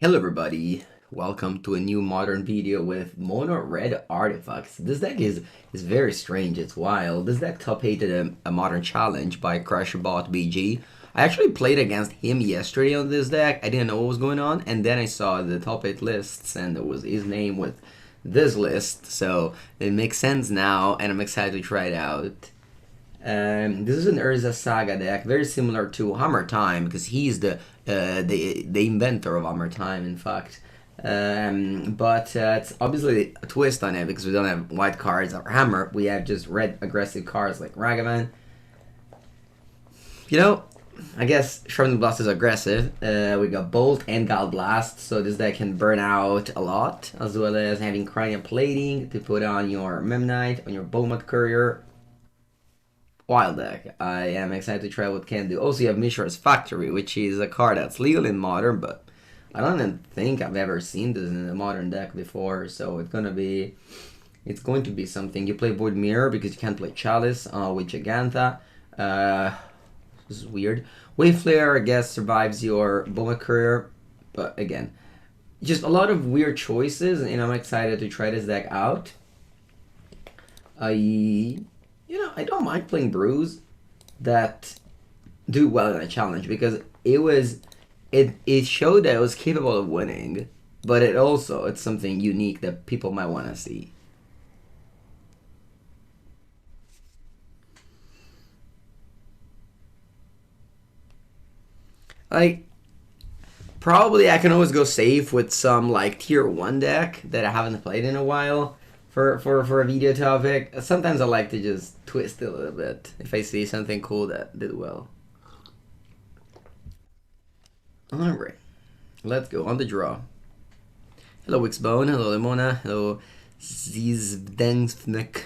Hello everybody, welcome to a new modern video with MonoRed Artifacts. This deck is very strange, it's wild. This deck top 8'd a modern challenge by Crusherbot BG. I actually played against him yesterday on this deck, I didn't know what was going on, and then I saw the top 8 lists and there was his name with this list, so it makes sense now and I'm excited to try it out. This is an Urza Saga deck, very similar to Hammer Time, because he's the inventor of Hammer Time, in fact. But it's obviously a twist on it because we don't have white cards or Hammer. We have just red aggressive cards like Ragavan. You know, I guess Shrapnel Blast is aggressive. We got Bolt and Gal Blast, so this deck can burn out a lot, as well as having Cranial Plating to put on your Memnite, on your Bomat Courier. Wild deck. I am excited to try what can do. Also, you have Mishra's Factory, which is a card that's legal in Modern, but I don't even think I've ever seen this in a Modern deck before, so it's going to be something. You play Void Mirror because you can't play Chalice with Jegantha. This is weird. Whipflare, I guess, survives your Bomat Courier, but again, just a lot of weird choices, and I'm excited to try this deck out. I don't mind playing brews that do well in a challenge because it showed that it was capable of winning, but it's something unique that people might want to see. Like, probably I can always go safe with some like tier 1 deck that I haven't played in a while for a video topic. Sometimes I like to just twist it a little bit if I see something cool that did well. Alright, let's go on the draw. Hello Wixbone, hello Limona, hello Zizbdensfnek.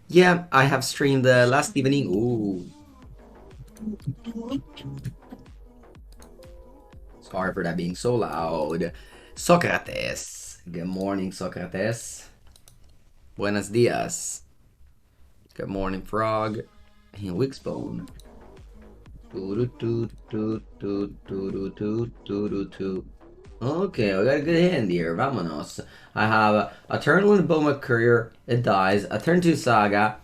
Yeah, I have streamed last evening. Ooh. Sorry for that being so loud. Socrates. Good morning, Socrates. Buenos dias. Good morning, Frog. And Wixbone. Okay, we got a good hand here. Vamonos. I have a turn 1 Bomat Courier, it dies. A turn 2 Saga,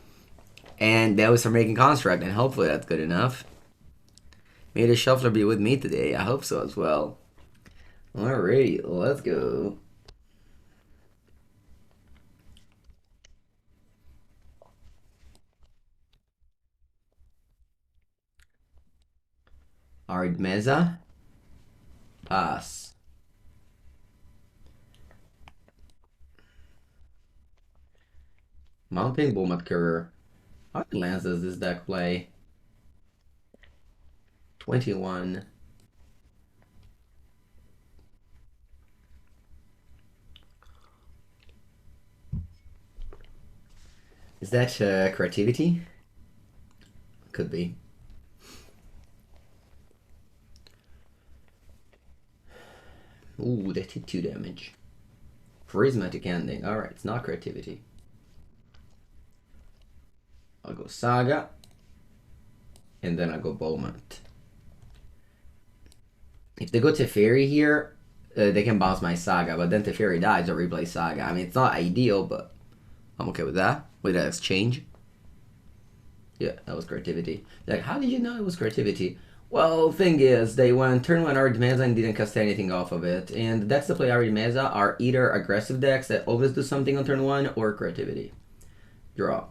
and that was for making Construct, and hopefully that's good enough. May the Shuffler be with me today. I hope so as well. Alrighty, let's go. Ardmeza. Pass. Mounting Bomat Courier. How many lands does this deck play? 21. Is that creativity? Could be. Ooh, that did 2 damage. Charismatic ending. Alright, it's not creativity. I'll go Saga. And then I'll go Bomat. If they go Teferi here, they can bounce my Saga, but then Teferi dies, I'll replay Saga. I mean, it's not ideal, but I'm okay with that. With that exchange. Yeah, that was creativity. Like, how did you know it was creativity? Well, thing is, they went turn 1 Ardmeza and didn't cast anything off of it. And decks that play Ardmeza are either aggressive decks that always do something on turn 1 or creativity. Draw.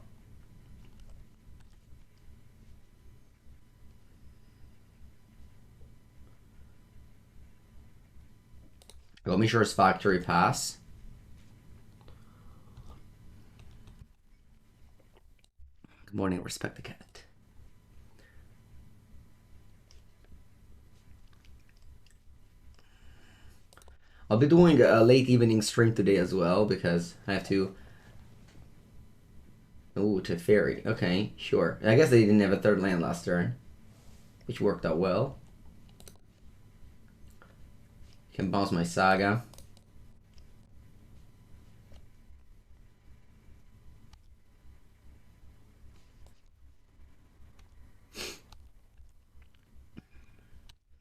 Go Mishra's Factory, pass. Good morning, respect the cat. I'll be doing a late evening stream today as well because I have to. Ooh, Teferi. Okay, sure. I guess they didn't have a 3rd land last turn, which worked out well. Can bounce my Saga.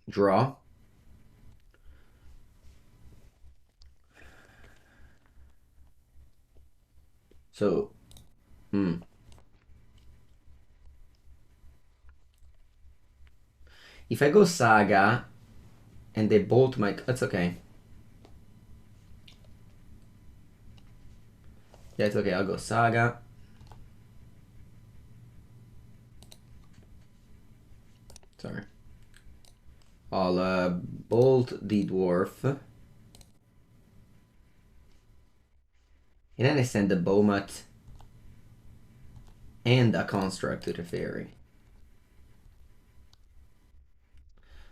Draw. So, if I go Saga and they bolt my... That's okay. Yeah, it's okay. I'll go Saga. Sorry. I'll bolt the dwarf. And then I send the Bomat and a construct to the fairy.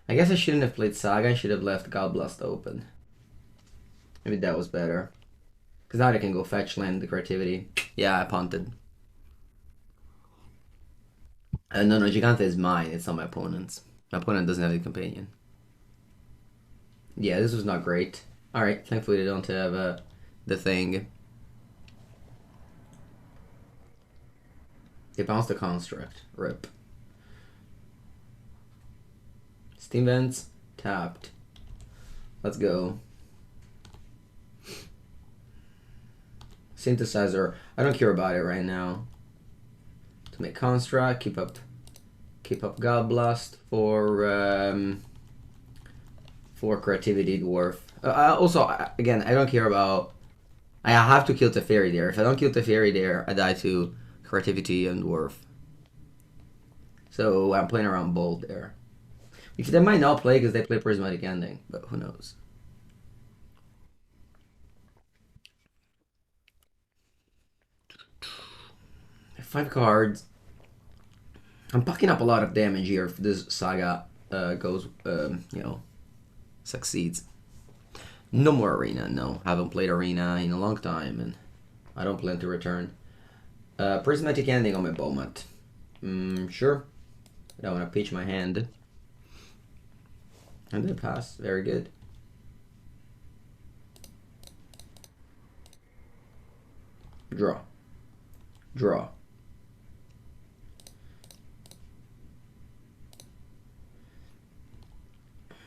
I guess I shouldn't have played Saga. I should have left God Blast open. Maybe that was better. Because now I can go fetch land the creativity. Yeah, I punted. No, Jegantha is mine. It's not my opponent's. My opponent doesn't have a companion. Yeah, this was not great. Alright, thankfully they don't have the thing. They bounced the construct. Rip. Steam Vents, tapped. Let's go. Synthesizer. I don't care about it right now. To make construct, keep up God Blast for creativity dwarf. Also, again, I don't care about. I have to kill the fairy there. If I don't kill the fairy there, I die to creativity and dwarf. So I'm playing around bold there. Which they might not play because they play Prismatic Ending, but who knows. Five cards. I'm packing up a lot of damage here if this saga goes, succeeds. No more Arena, no. Haven't played Arena in a long time, and I don't plan to return. Prismatic Ending on my Bomat. Sure. I don't want to pitch my hand. And then pass. Very good. Draw. Draw.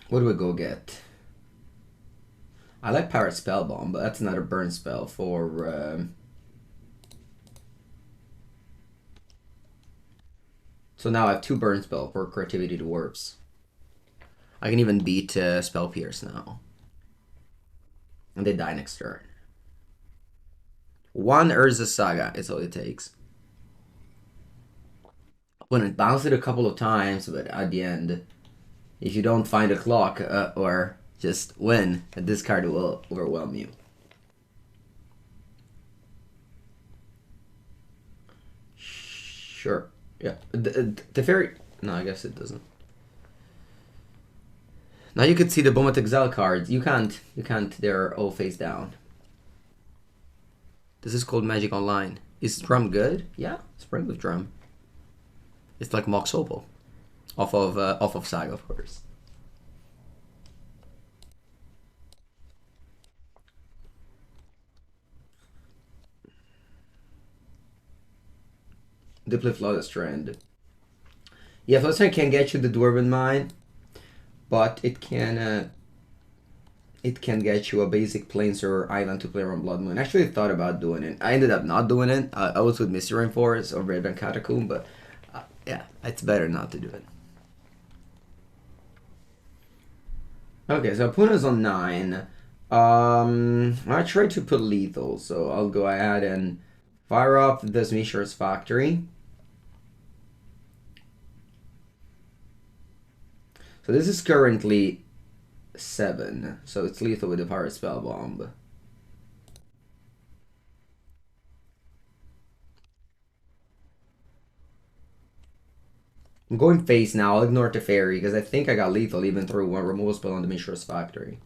What do we go get? I like Pyrite Spellbomb, but that's not a burn spell for... So now I have 2 burn spell for creativity dwarves. I can even beat Spell Pierce now. And they die next turn. 1 Urza Saga is all it takes. When it bounced it a couple of times, but at the end, if you don't find a clock or just win, this card will overwhelm you. Sure. Yeah. The fairy... No, I guess it doesn't. Now you could see the Bomat Exile cards. You can't. They're all face down. This is called Magic Online. Is Drum good? Yeah, Springleaf Drum. It's like Mox Opal. Off of Saga, of course. Diplo Flawless Trend. Yeah, Flawless Trend can get you the Dwarven Mine, but it can get you a basic Planeswalker Island to play around Blood Moon. Actually, I thought about doing it. I ended up not doing it. I was with Misty Rainforest or Red Bank Catacomb, but yeah, it's better not to do it. Okay, so opponent's on 9. I tried to put lethal, so I'll go ahead and fire up this Mishra's Factory. So this is currently 7, so it's lethal with the Pyrite Spellbomb. I'm going face now. I'll ignore the fairy because I think I got lethal even through 1 removal spell on the Mishra's Factory.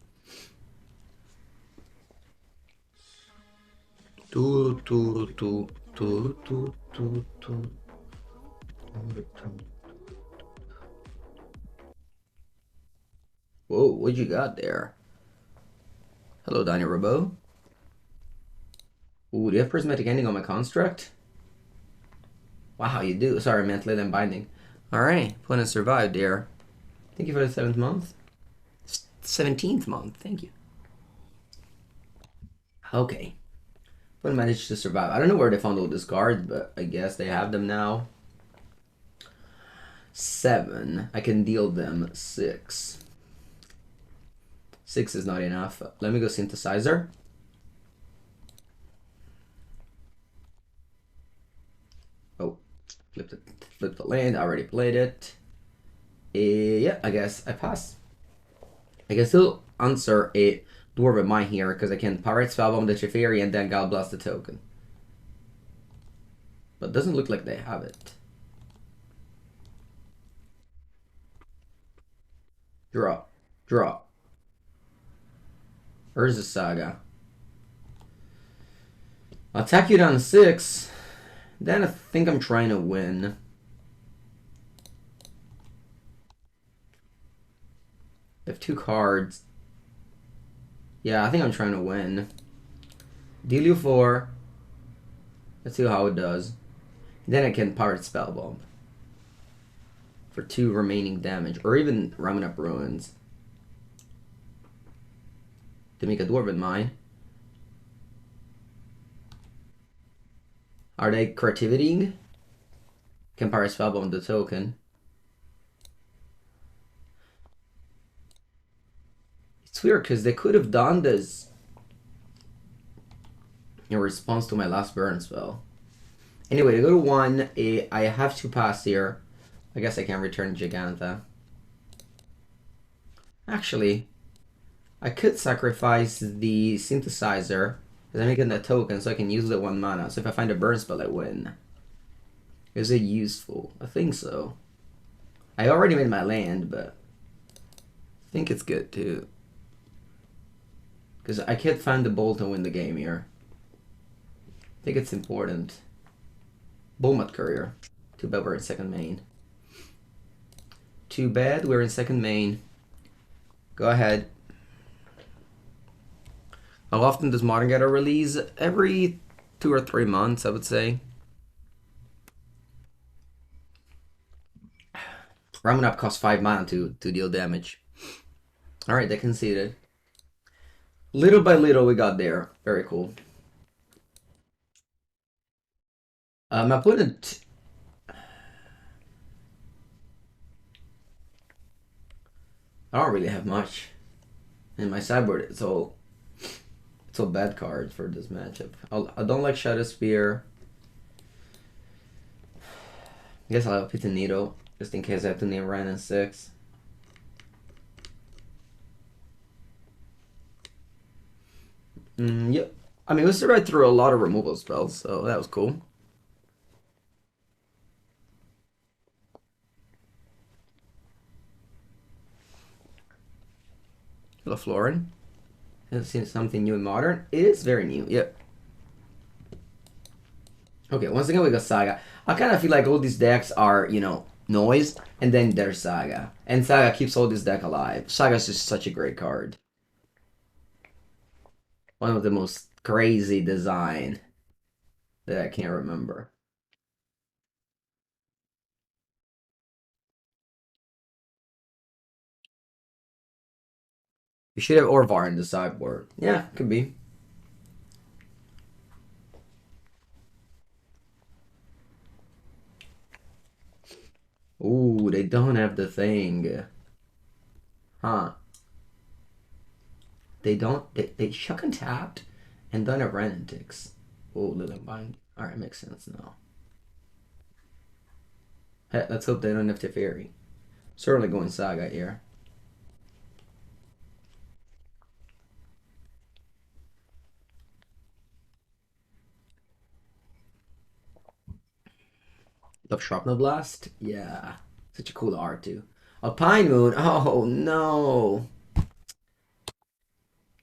Whoa, what you got there? Hello, Daniel Robo. Ooh, do you have Prismatic Ending on my construct? Wow, you do. Sorry, I meant Ley Line Binding. Alright, opponent survived there. Thank you for the 7th month. 17th month, thank you. Okay. But managed to survive. I don't know where they found all these cards, but I guess they have them now. 7. I can deal them 6. 6 is not enough. Let me go Synthesizer. Oh, flip the land. I already played it. Yeah, I guess I pass. I can still answer a Dwarven Mine here because I can Pyrite Spellbomb the Teferi and then Galvanic Blast the token. But it doesn't look like they have it. Draw. Draw. Urza Saga. I'll attack you down to 6. Then I think I'm trying to win. I have 2 cards. Yeah, I think I'm trying to win. Deal you 4. Let's see how it does. Then I can Pyrite Spellbomb for 2 remaining damage, or even Ramunap Ruins to make a Dwarven Mine. Are they creativitying? Can Pyrite Spellbomb the token. It's weird because they could have done this in response to my last burn spell. Anyway, to go to 1, I have to pass here. I guess I can return Jegantha. Actually, I could sacrifice the Synthesizer because I'm making that token so I can use the 1 mana. So if I find a burn spell, I win. Is it useful? I think so. I already made my land, but I think it's good too. Because I can't find the bolt and win the game here. I think it's important. Bomat Courier. Too bad we're in second main. Too bad we're in second main. Go ahead. How often does Modern get a release? Every 2 or 3 months, I would say. Ramunap costs 5 mana to deal damage. Alright, they conceded. Little by little we got there. Very cool. My opponent... I don't really have much. In my sideboard, it's all bad cards for this matchup. I don't like Shadowspear. I guess I'll have Pithing Needle, just in case I have to name Ryan and 6. Yep. I mean, we still read through a lot of removal spells, so that was cool. Hello, Florin. Has seen something new in Modern? It is very new, yep. Okay, once again we got Saga. I kind of feel like all these decks are, you know, noise, and then there's Saga. And Saga keeps all this deck alive. Saga's just such a great card. One of the most crazy design that I can't remember. You should have Orvar in the sideboard. Yeah, could be. Ooh, they don't have the thing. Huh. They don't. They shuck and tapped and don't have Renetics. Oh, Lily Bind. Alright, makes sense now. Hey, let's hope they don't have Teferi. Certainly going Saga here. Love Shrapnel Blast? Yeah. Such a cool art too. Alpine Moon? Oh no.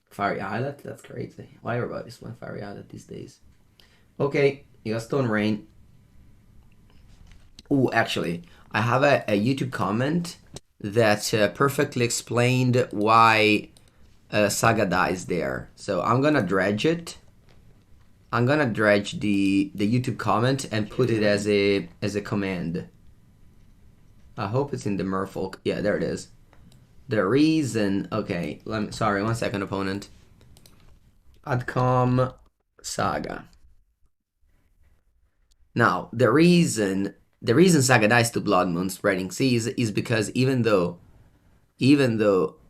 Fiery Islet? That's crazy. Why everybody's playing Fiery Islet these days? Okay, you got Stone Rain. Ooh, actually, I have a YouTube comment that perfectly explained why Saga dies there. So I'm gonna dredge it. I'm gonna dredge the YouTube comment and put it as a command. I hope it's in the Merfolk. Yeah, there it is. The reason. Okay, sorry, 1 second, opponent. Adcom Saga. Now, the reason Saga dies to Blood Moon Spreading Seas is because even though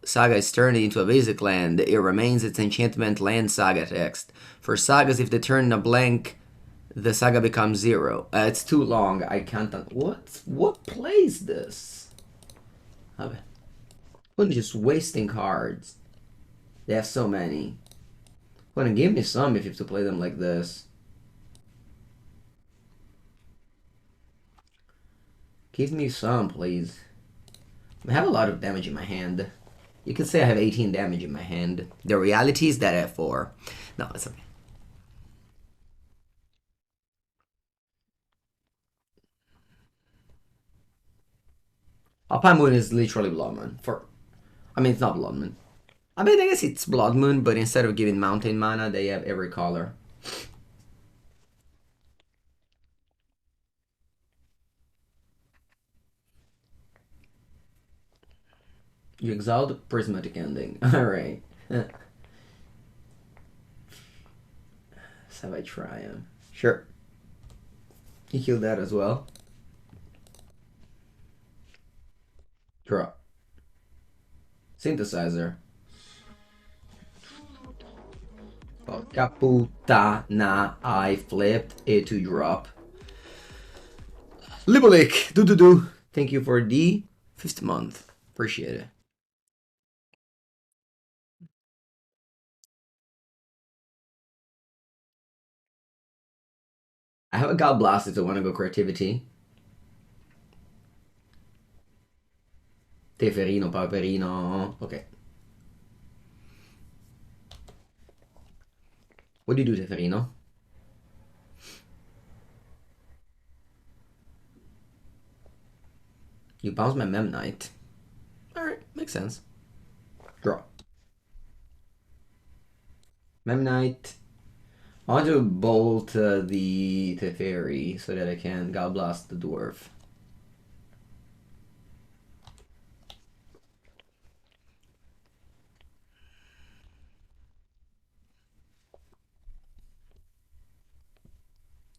Saga is turned into a basic land, it remains its enchantment land Saga text. For Sagas, if they turn a blank, the Saga becomes 0. It's too long. I can't. What plays this? I'm just wasting cards. They have so many. Well, give me some if you have to play them like this. Give me some, please. I have a lot of damage in my hand. You could say I have 18 damage in my hand. The reality is that I have 4. No, it's okay. Alpine Moon is literally Blood Moon. I mean, it's not Blood Moon. I mean, I guess it's Blood Moon, but instead of giving mountain mana, they have every color. You exile the prismatic ending. Alright. So I try him. Sure. You kill that as well. Draw. Synthesizer. Porca puttana, I flipped it to drop. Libolik, do. Thank you for the 5th month. Appreciate it. I have a God Blast if I want to go creativity. Teferino, Paperino. Okay. What do you do, Teferino? You bounce my Memnite. Alright, makes sense. Draw. Memnite. I want to bolt the Teferi so that I can God Blast the Dwarf.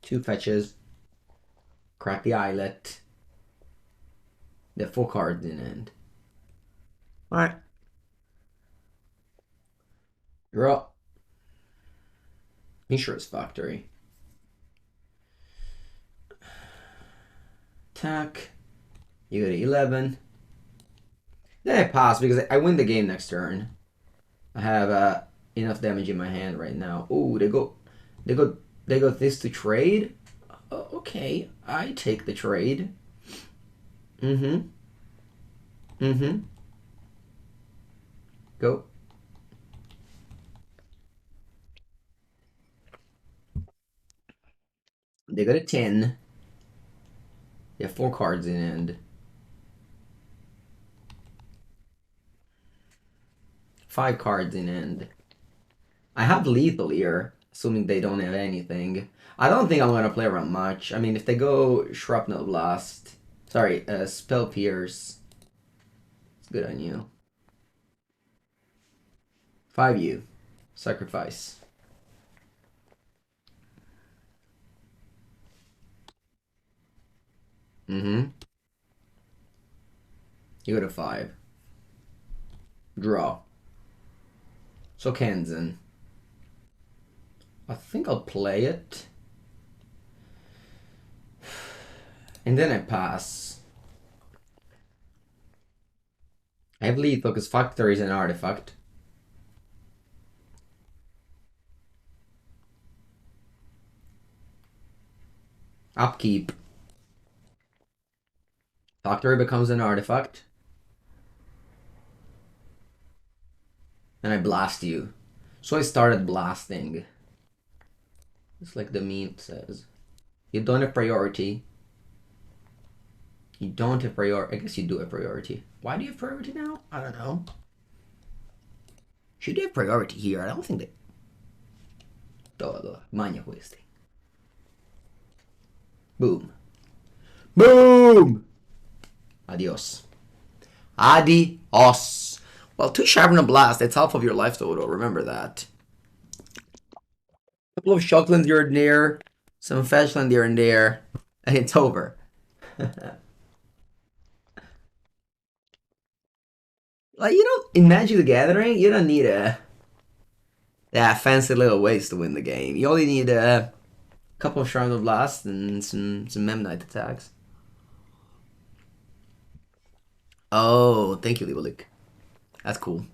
Two fetches. Crack the eyelet. They have 4 cards in end. Alright. Draw. Mishra's Factory. Attack. You go to 11. Then I pass because I win the game next turn. I have enough damage in my hand right now. Oh, they go this to trade. Okay, I take the trade. Go. They got a 10. They have 4 cards in end. 5 cards in end. I have lethal here, assuming they don't have anything. I don't think I'm gonna play around much. I mean, if they go Shrapnel Blast, sorry, Spell Pierce, it's good on you. 5U, sacrifice. You go to 5. Draw. Sokenzan. I think I'll play it. And then I pass. I have lethal because Factory is an artifact. Upkeep. Factory becomes an artifact. And I blast you. So I started blasting. It's like the meme says. You don't have priority. You don't have priority. I guess you do have priority. Why do you have priority now? I don't know. Should you have priority here? I don't think they... Todo. Magna questi. Boom. Boom! Adios. Adios. Well, 2 Shrapnel Blast, that's half of your life total. Remember that. A couple of Shocklands you're near. Some fetchland here and there, and it's over. Like, you don't, in Magic the Gathering, you don't need a fancy little ways to win the game. You only need a couple of Shrapnel Blast and some Memnite attacks. Oh, thank you, Libalik. That's cool.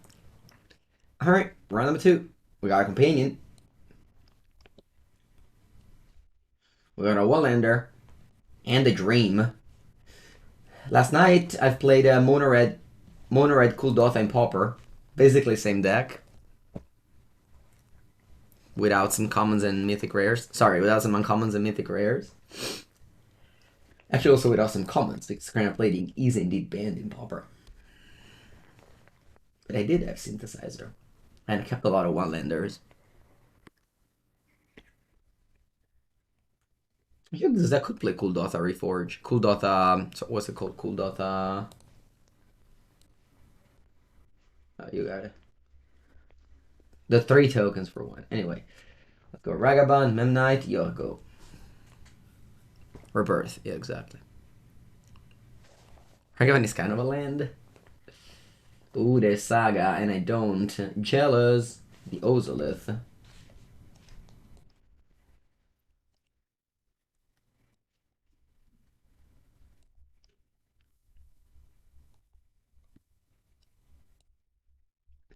Alright, round number 2. We got a companion. We got a Wallender. And a Dream. Last night, I've played a MonoRed Kuldotha and Pauper. Basically same deck. Without some commons and mythic rares. Sorry, without some uncommons and mythic rares. Actually, also without some commons, because Cranial Plating is indeed banned in Pauper. But I did have Synthesizer. And I kept a lot of one-landers. I think this deck could play Kuldotha Reforge. Kuldotha... So what's it called? Kuldotha... you got it. The 3 tokens for 1. Anyway. Let's go Ragavan, Memnite, go. Rebirth. Yeah, exactly. Ragavan is kind of a land. Ooh, there's Saga, and I don't. Jealous. The Ozolith.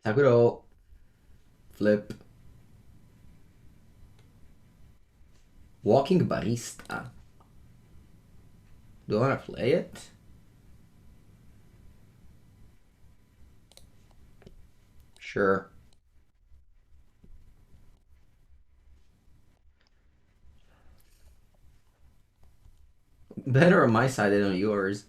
Takuro. Flip. Walking Barista. Do I want to play it? Sure. Better on my side than on yours.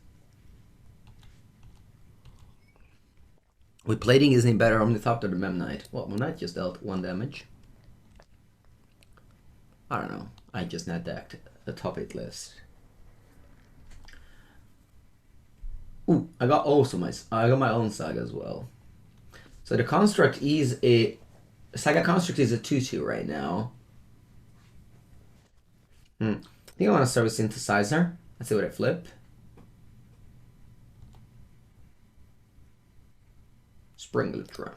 With plating isn't better on the top of the Memnite. Well, Memnite just dealt 1 damage. I don't know. I just net decked the top 8 list. Ooh, I got my own Saga as well. So the construct is a Saga construct is a 2/2 right now. I think I want to start with Synthesizer. Let's see what I flip. Springleaf Drum.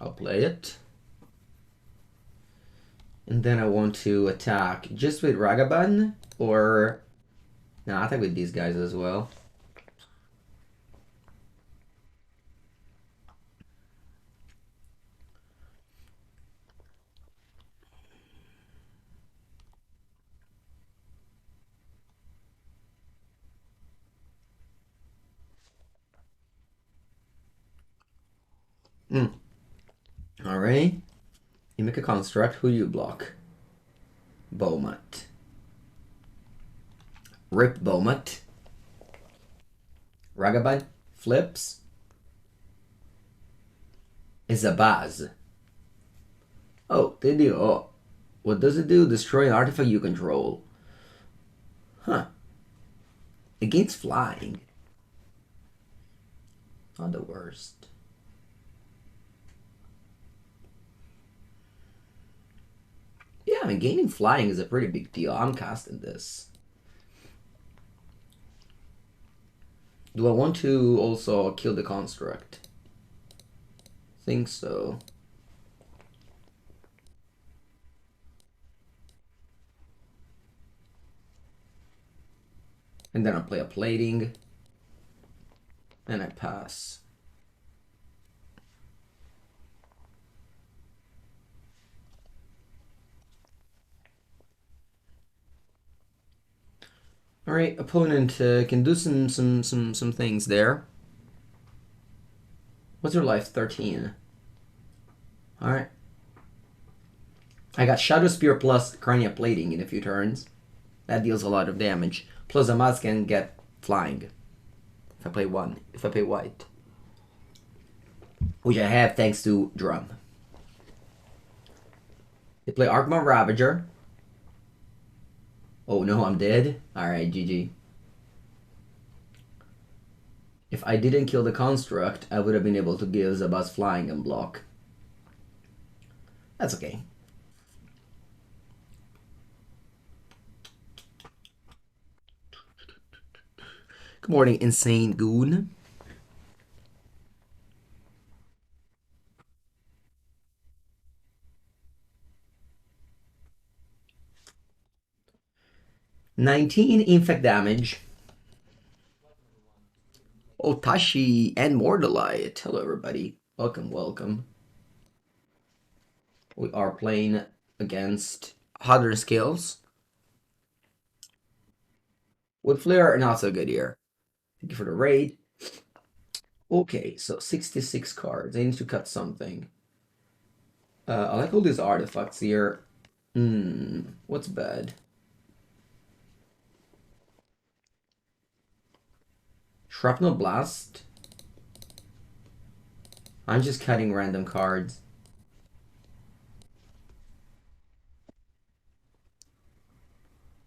I'll play it. And then I want to attack just with Ragavan or... No, I attack with these guys as well. Alright. You make a construct. Who do you block? Bomat. Rip Bomat. Ragavan flips. Zabaz. Oh, they do. Oh. What does it do? Destroy an artifact you control. Huh. Against flying. Not the worst. Yeah, I mean, gaining flying is a pretty big deal. I'm casting this. Do I want to also kill the construct? Think so. And then I'll play a plating. And I pass. Alright, opponent can do some things there. What's your life? 13. Alright. I got Shadowspear plus Cranial Plating in a few turns. That deals a lot of damage. Plus Zamaz can get flying. If I play white. Which I have thanks to Drum. They play Archmon Ravager. Oh no, I'm dead? Alright, GG. If I didn't kill the construct, I would have been able to give Zabaz flying and block. That's okay. Good morning, Insane Goon. $19 infect damage. Otashi and Mordelight. Hello, everybody. Welcome, welcome. We are playing against harder skills. Whipflare, not so good here. Thank you for the raid. Okay, so 66 cards. I need to cut something. I like all these artifacts here. What's bad? Shrapnel Blast. I'm just cutting random cards.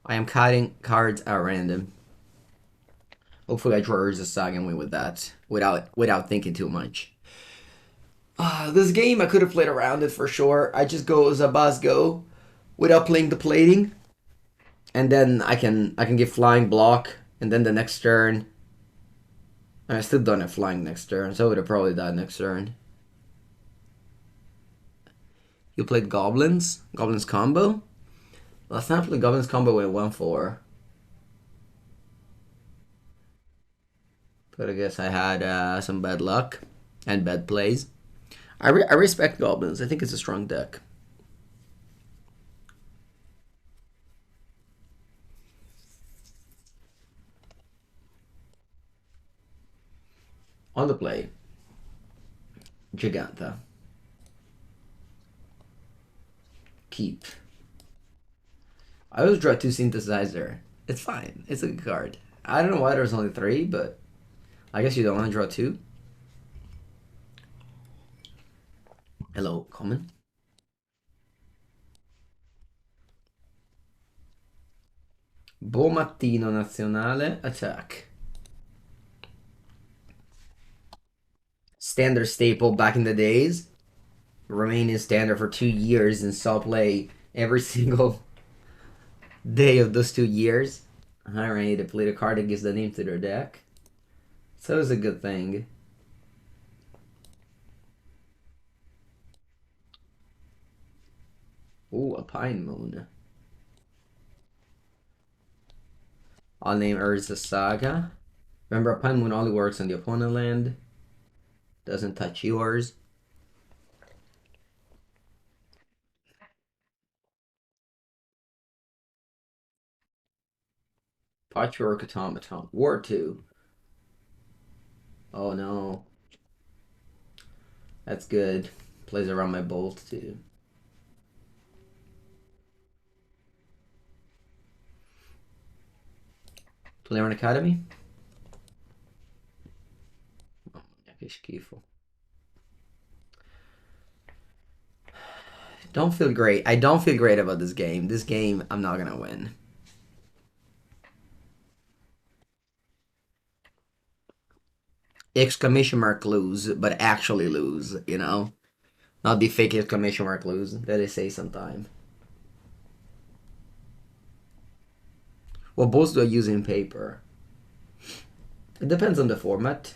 I am cutting cards at random. Hopefully I draw Urza Saga and win with that without thinking too much. This game I could have played around it for sure. I just go as a boss go without playing the plating. And then I can give flying block, and then the next turn I still don't have flying next turn, so I would have probably died next turn. You played Goblins? Goblins combo? Last time I played Goblins combo with 1-4. But I guess I had some bad luck and bad plays. I respect Goblins. I think it's a strong deck. On the play, Jegantha. Keep. I always draw 2 Synthesizer. It's fine. It's a good card. I don't know why there's only 3, but I guess you don't want to draw 2. Hello, common. Bomattino Nazionale, attack. Standard staple back in the days. Remaining standard for 2 years and saw play every single day of those 2 years. Alright, to play the card that gives the name to their deck. So it's a good thing. Ooh, Alpine Moon. I'll name Urza Saga. Remember, Alpine Moon only works on the opponent land. Doesn't touch yours. Patchwork Automaton. War 2. Oh no. That's good. Plays around my bolt too. Player in Academy? Oh, que schifo. Don't feel great. I don't feel great about this game. This game, I'm not gonna win. Exclamation mark lose, but actually lose, you know? Not the fake exclamation mark lose that they say sometimes. What bolts do I use in paper? It depends on the format.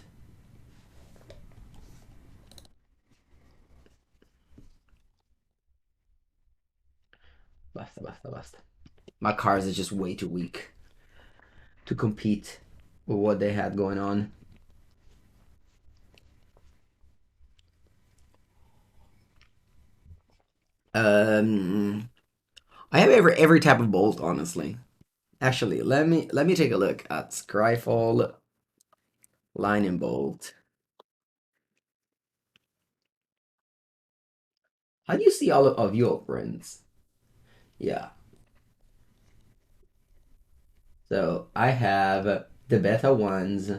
Basta. My cards are just way too weak to compete with what they had going on. I have every type of bolt, honestly. Actually, let me take a look at Scryfall, Lightning Bolt. How do you see all of your prints? Yeah. So I have the beta ones,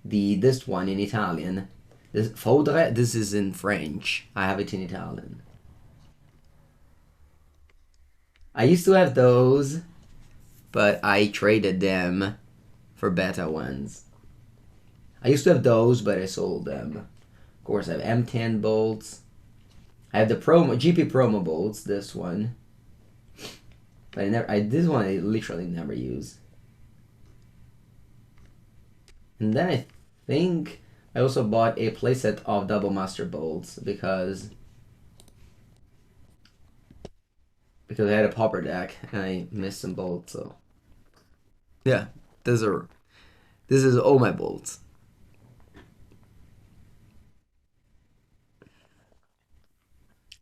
this one in Italian. This Faudre, this is in French. I have it in Italian. I used to have those, but I traded them for beta ones. I used to have those, but I sold them. Of course, I have M10 bolts. I have the promo GP promo bolts. This one, but this one I literally never use. And then I think I also bought a playset of double master bolts because I had a pauper deck and I missed some bolts. So yeah, this is all my bolts.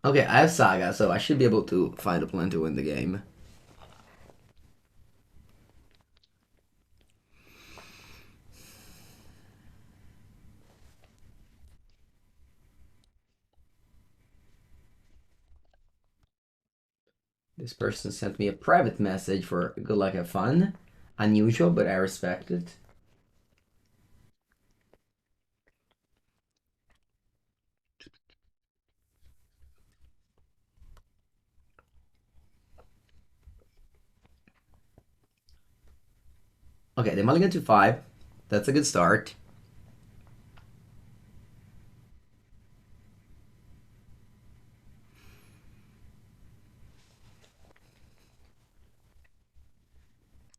Okay, I have Saga, so I should be able to find a plan to win the game. This person sent me a private message for good luck, have fun. Unusual, but I respect it. Okay, they mulligan to 5. That's a good start.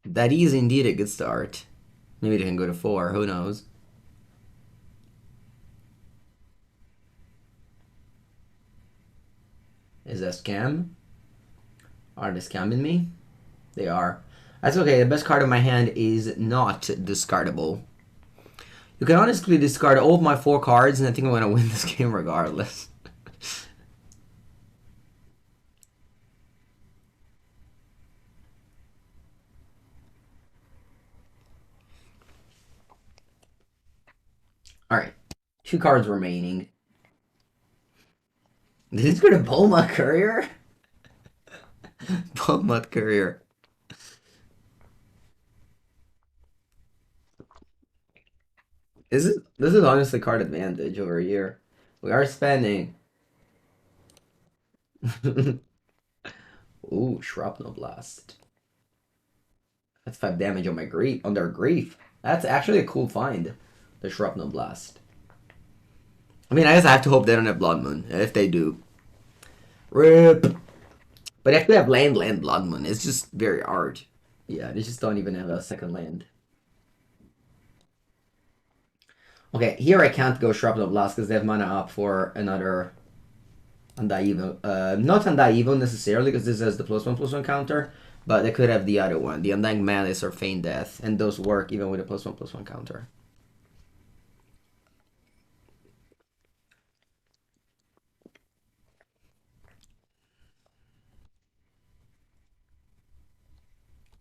That is indeed a good start. Maybe they can go to 4, who knows? Is that a scam? Are they scamming me? They are. That's okay, the best card in my hand is not discardable. You can honestly discard all of my 4 cards and I think I'm going to win this game regardless. Alright, 2 cards remaining. Did this go to Bomat Courier? Bomat Courier. This is honestly card advantage over here. We are spending. Ooh, Shrapnel Blast. That's 5 damage on my grief, on their grief. That's actually a cool find, the Shrapnel Blast. I mean, I guess I have to hope they don't have Blood Moon. If they do, RIP. But if they have land, Blood Moon, it's just very hard. Yeah, they just don't even have a second land. Okay, here I can't go Shrapnel Blast because they have mana up for another Undying Evil. Not Undying Evil necessarily because this has the +1/+1 counter, but they could have the other one, the Undying Malice or Feign Death, and those work even with a +1/+1 counter.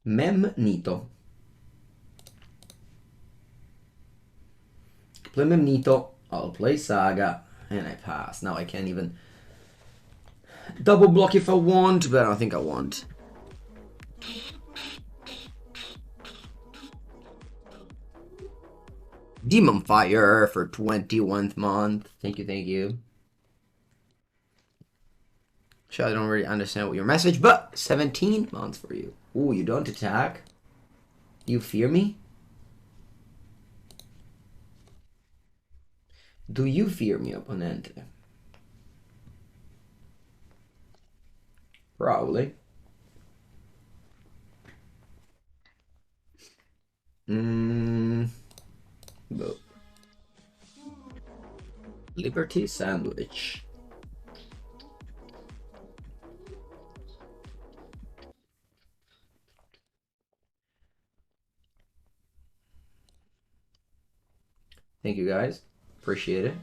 Memnito. Play Memnito, I'll play Saga, and I pass. Now I can't even double block if I want, but I don't think I want. Demon Fire for 21th month. Thank you, thank you. Sure, I don't really understand what your message, but 17 months for you. Ooh, you don't attack? Do you fear me? Do you fear me, opponente? Probably. But Liberty Sandwich. Thank you guys. Appreciate it.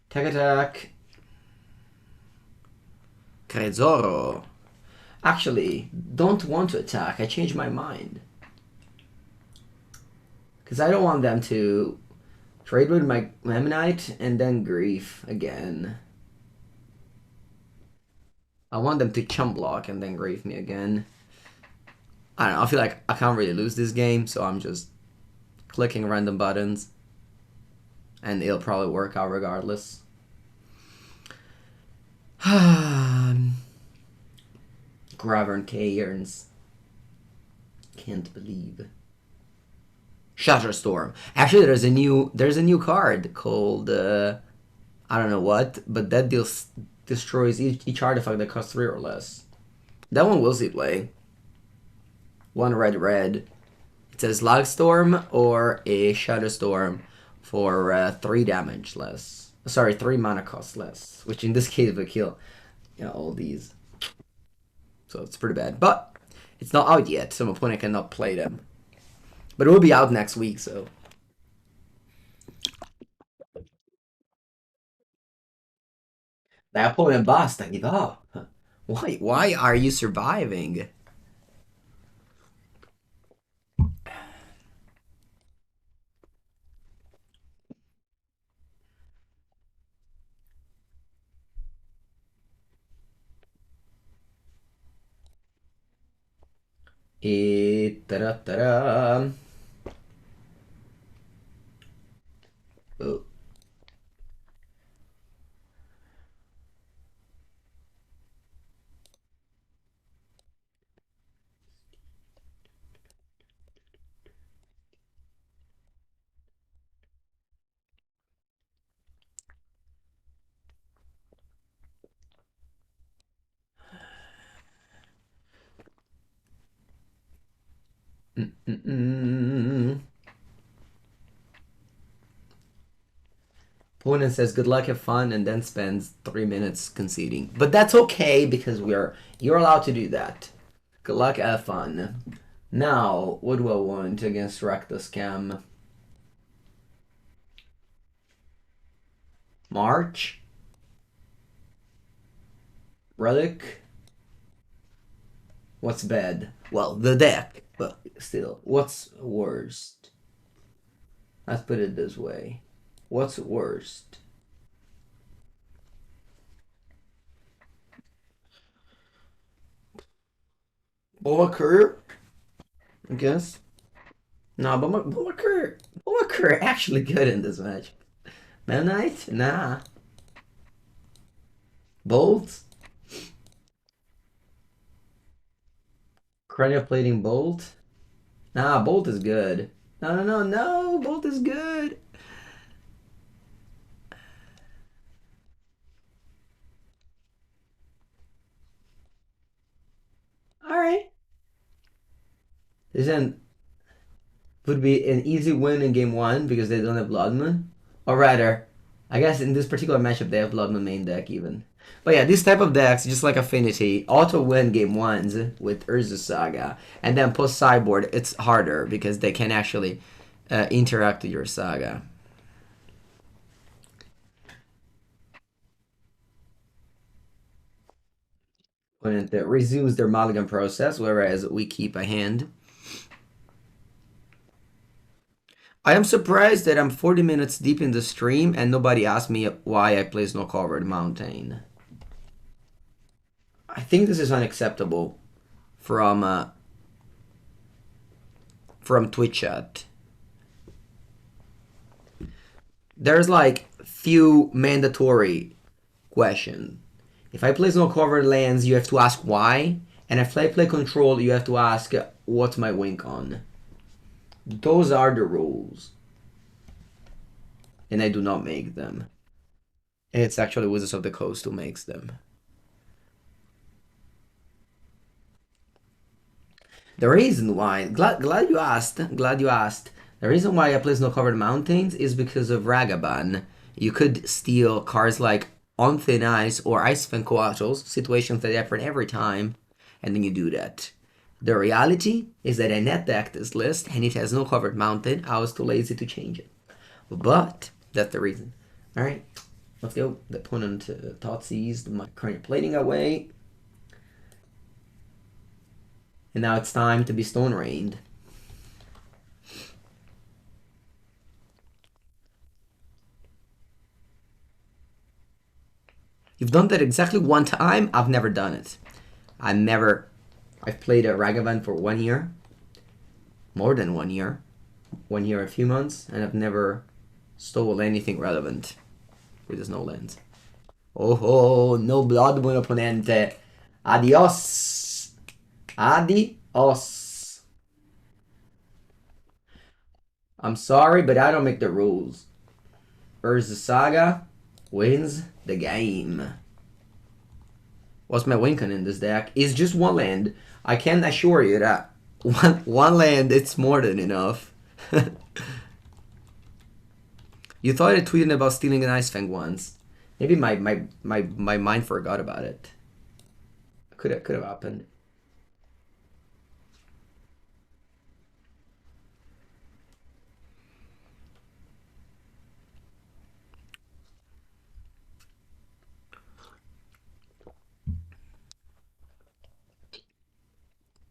Tech attack. Crezoro. Actually, don't want to attack. I changed my mind. Because I don't want them to trade with my Memnite and then grief again. I want them to chump block and then grief me again. I don't know, I feel like I can't really lose this game, so I'm just clicking random buttons. And it'll probably work out regardless. Gravern Cairns. Can't believe. Shutterstorm. Actually, there's a new card called I don't know what, but that destroys each artifact that costs 3 or less. That one will see play. 1 red. It says Slugstorm or a Shutterstorm for 3 damage less. Sorry, 3 mana cost less, which in this case would kill, all these. So it's pretty bad, but it's not out yet, so my opponent cannot play them. But it will be out next week, so. The opponent boss, I give up. Why are you surviving? Ta-da-ta-da. Oh. Opponent says good luck, have fun, and then spends 3 minutes conceding. But that's okay because you're allowed to do that. Good luck, have fun. Now, what do I want against Rakdos Scam? March? Relic? What's bad? Well, the deck, but still, what's worst? Let's put it this way. What's worst? Bomat Courier? I guess. No, Bomat Courier actually good in this match. Memnite? Nah. Bolt? Cranial Plating Bolt? Nah, Bolt is good. No, Bolt is good. Alright. This then would be an easy win in game 1 because they don't have Blood Moon. Or rather, I guess in this particular matchup they have Blood Moon main deck even. But yeah, this type of decks, just like Affinity, auto win game 1s with Urza Saga. And then post sideboard, it's harder because they can actually interact with your Saga. When it resumes their mulligan process, whereas we keep a hand. I am surprised that I'm 40 minutes deep in the stream and nobody asked me why I play Snow Covered Mountain. I think this is unacceptable from Twitch chat. There's like few mandatory questions. If I play Snow Covered lands, you have to ask why, and if I play Control, you have to ask what's my win con. Those are the rules. And I do not make them. It's actually Wizards of the Coast who makes them. The reason why, glad you asked. The reason why I play Snow-Covered Mountains is because of Ragavan. You could steal cards like On Thin Ice or Ice Fan Coatls, situations that happen every time, and then you do that. The reality is that I net decked this list and it has no covered mountain. I was too lazy to change it. But that's the reason. Alright, let's go. The opponent thought seized my Cranial Plating away. And now it's time to be Stone Rained. You've done that exactly one time. I've never done it. I've played a Ragavan for 1 year. More than 1 year. 1 year, a few months. And I've never stole anything relevant with the Snowlands. Oh, no Blood Moon opponente. Adios. Adios. I'm sorry, but I don't make the rules. Urza Saga wins the game. What's my win con in this deck? It's just one land. I can assure you that one land, it's more than enough. You thought I tweeted about stealing an Ice Fang once. Maybe my mind forgot about it. Could have happened.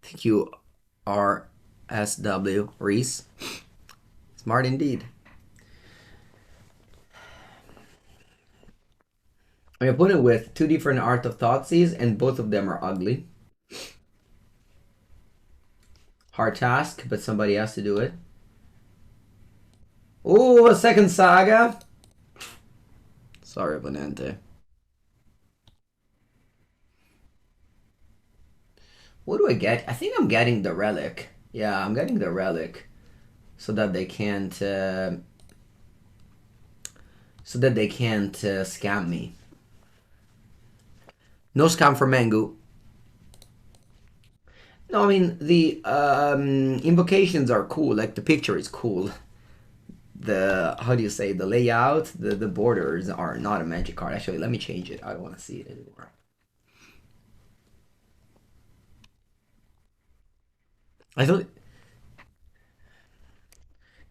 Thank you, RSW Reese. Smart indeed. I'm opponent with 2 different Art of Thoughtseize, and both of them are ugly. Hard task, but somebody has to do it. Ooh, a second Saga. Sorry, Bonante. What do I get? I think I'm getting the Relic. Yeah, I'm getting the Relic. So that they can't... scam me. No scam for Mengu. No, I mean, the invocations are cool. Like, the picture is cool. The, how do you say, the layout, the borders are not a magic card. Actually, let me change it. I don't want to see it anymore. I thought...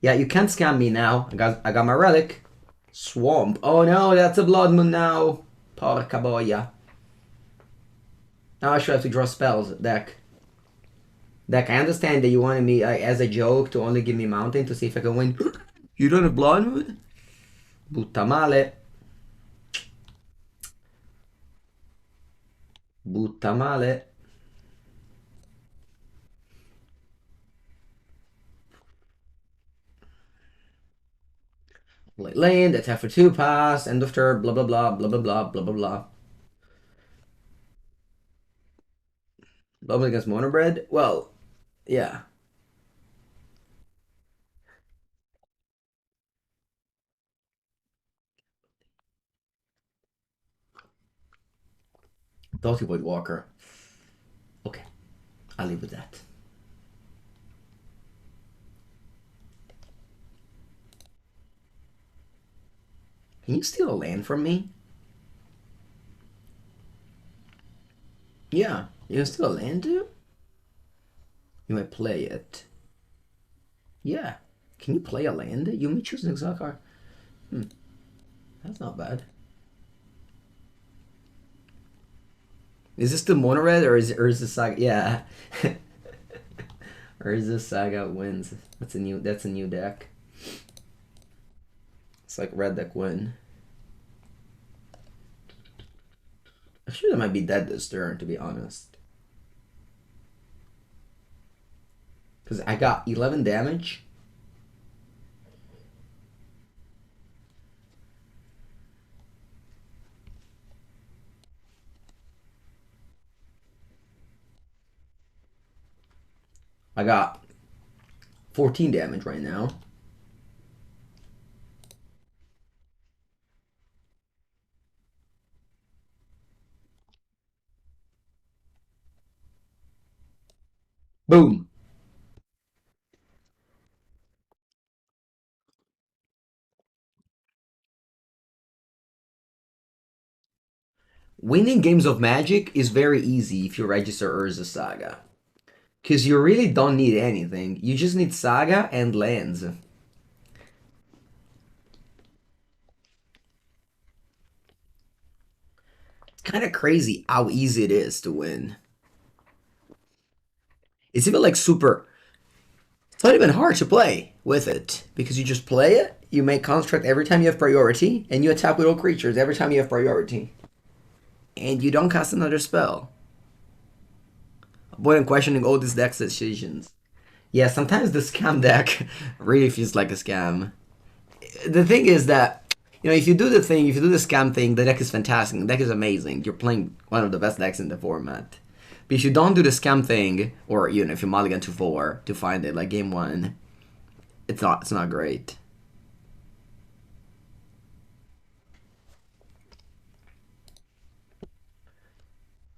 Yeah, you can't scam me now. I got my Relic. Swamp. Oh no, that's a Blood Moon now. Porca boia. Now I should have to draw spells, deck. Deck, I understand that you wanted me, as a joke, to only give me Mountain to see if I can win. You don't have Blood Moon? Butta male. Butta male. Late lane, attack for 2 pass, end of turn, blah blah blah, blah blah blah, blah blah blah. Bubble against MonoRed? Well, yeah. Thought Void Walker. Okay, I'll leave with that. Can you steal a land from me? Yeah, you can steal a land too? You might play it. Yeah. Can you play a land? You may choose an exile card. That's not bad. Is this the MonoRed or is it Urza Saga? Yeah. Urza Saga wins. That's a new deck. It's like red deck win. I'm sure that might be dead this turn, to be honest. Because I got 11 damage. I got 14 damage right now. Boom. Winning games of Magic is very easy if you register Urza Saga. Because you really don't need anything. You just need Saga and lands. It's kind of crazy how easy it is to win. It's even like super... It's not even hard to play with it. Because you just play it, you make construct every time you have priority, and you attack with all creatures every time you have priority. And you don't cast another spell. Avoiding questioning all these deck's decisions. Yeah, sometimes the scam deck really feels like a scam. The thing is that, you know, if you do the scam thing, the deck is fantastic. The deck is amazing. You're playing one of the best decks in the format. But if you don't do the scam thing, or, you know, if you mulligan to 4 to find it, like game 1, It's not great.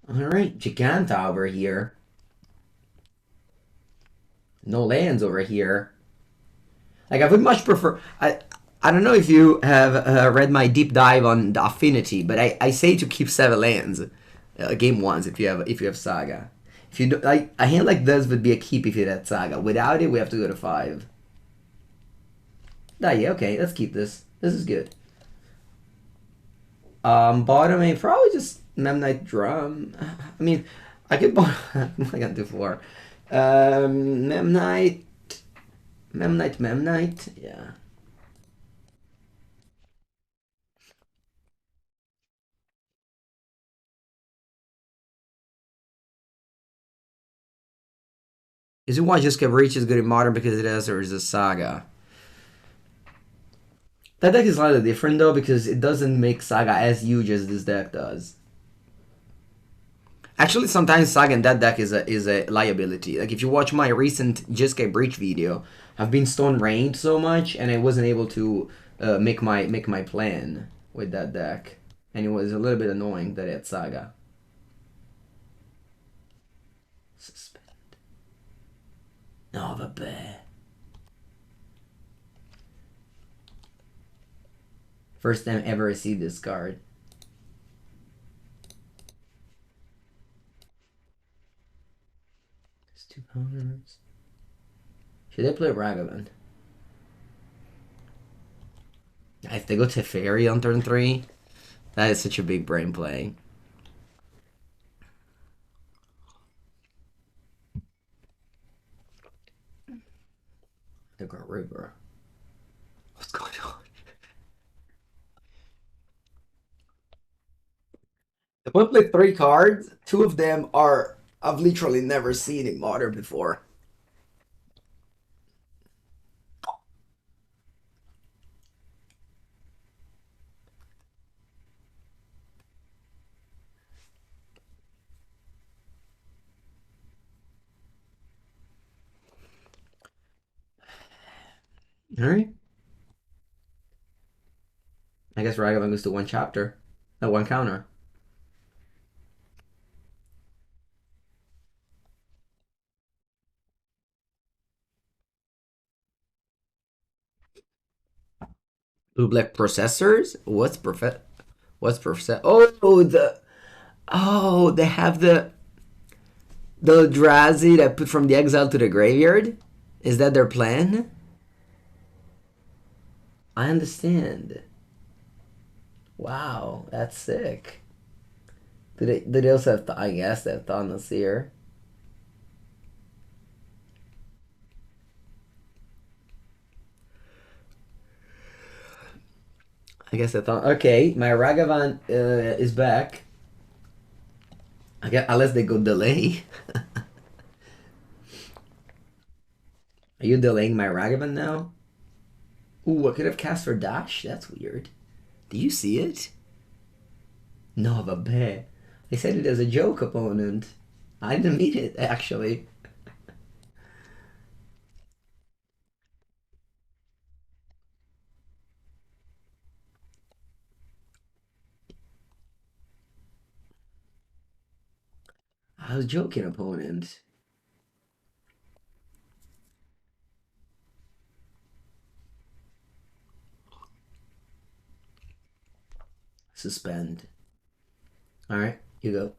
Alright, Jegantha over here. No lands over here. Like, I would much prefer... I don't know if you have read my deep dive on the affinity, but I say to keep 7 lands. Game ones if you have Saga. If you do, like, a hand like this would be a keep if you had Saga. Without it, we have to go to 5. Ah, yeah, okay, let's keep this. This is good. Bottom A, probably just Memnite Drum. I mean, I could bottom... I got do 4. Memnite... Memnite, yeah. Is it why just get Reach is good in Modern because it has Urza Saga? That deck is slightly different though because it doesn't make Saga as huge as this deck does. Actually, sometimes Saga in that deck is a liability. Like if you watch my recent Jiske Breach video, I've been stone rained so much and I wasn't able to make my plan with that deck, and it was a little bit annoying that it had Saga. Suspend. No, the bear. First time ever I see this card. It's 2 counters. Should I play Ragavan? If they go Teferi on turn 3, that is such a big brain play. They got River. What's going on? The opponent played 3 cards. 2 of them are I've literally never seen in Modern before. Alright. I guess Ragavan goes to 1 chapter. No, 1 counter. Blue black processors? What's process? Oh, they have the Eldrazi that put from the exile to the graveyard? Is that their plan? I understand. Wow, that's sick. Do they also have, I guess they have Thana's here. I guess I thought, okay, my Ragavan is back. I guess, unless they go delay. Are you delaying my Ragavan now? Ooh, I could have cast for dash? That's weird. Do you see it? No, the bear. They said it as a joke opponent. I didn't mean it, actually. I was joking, opponent. Suspend. Alright, you go.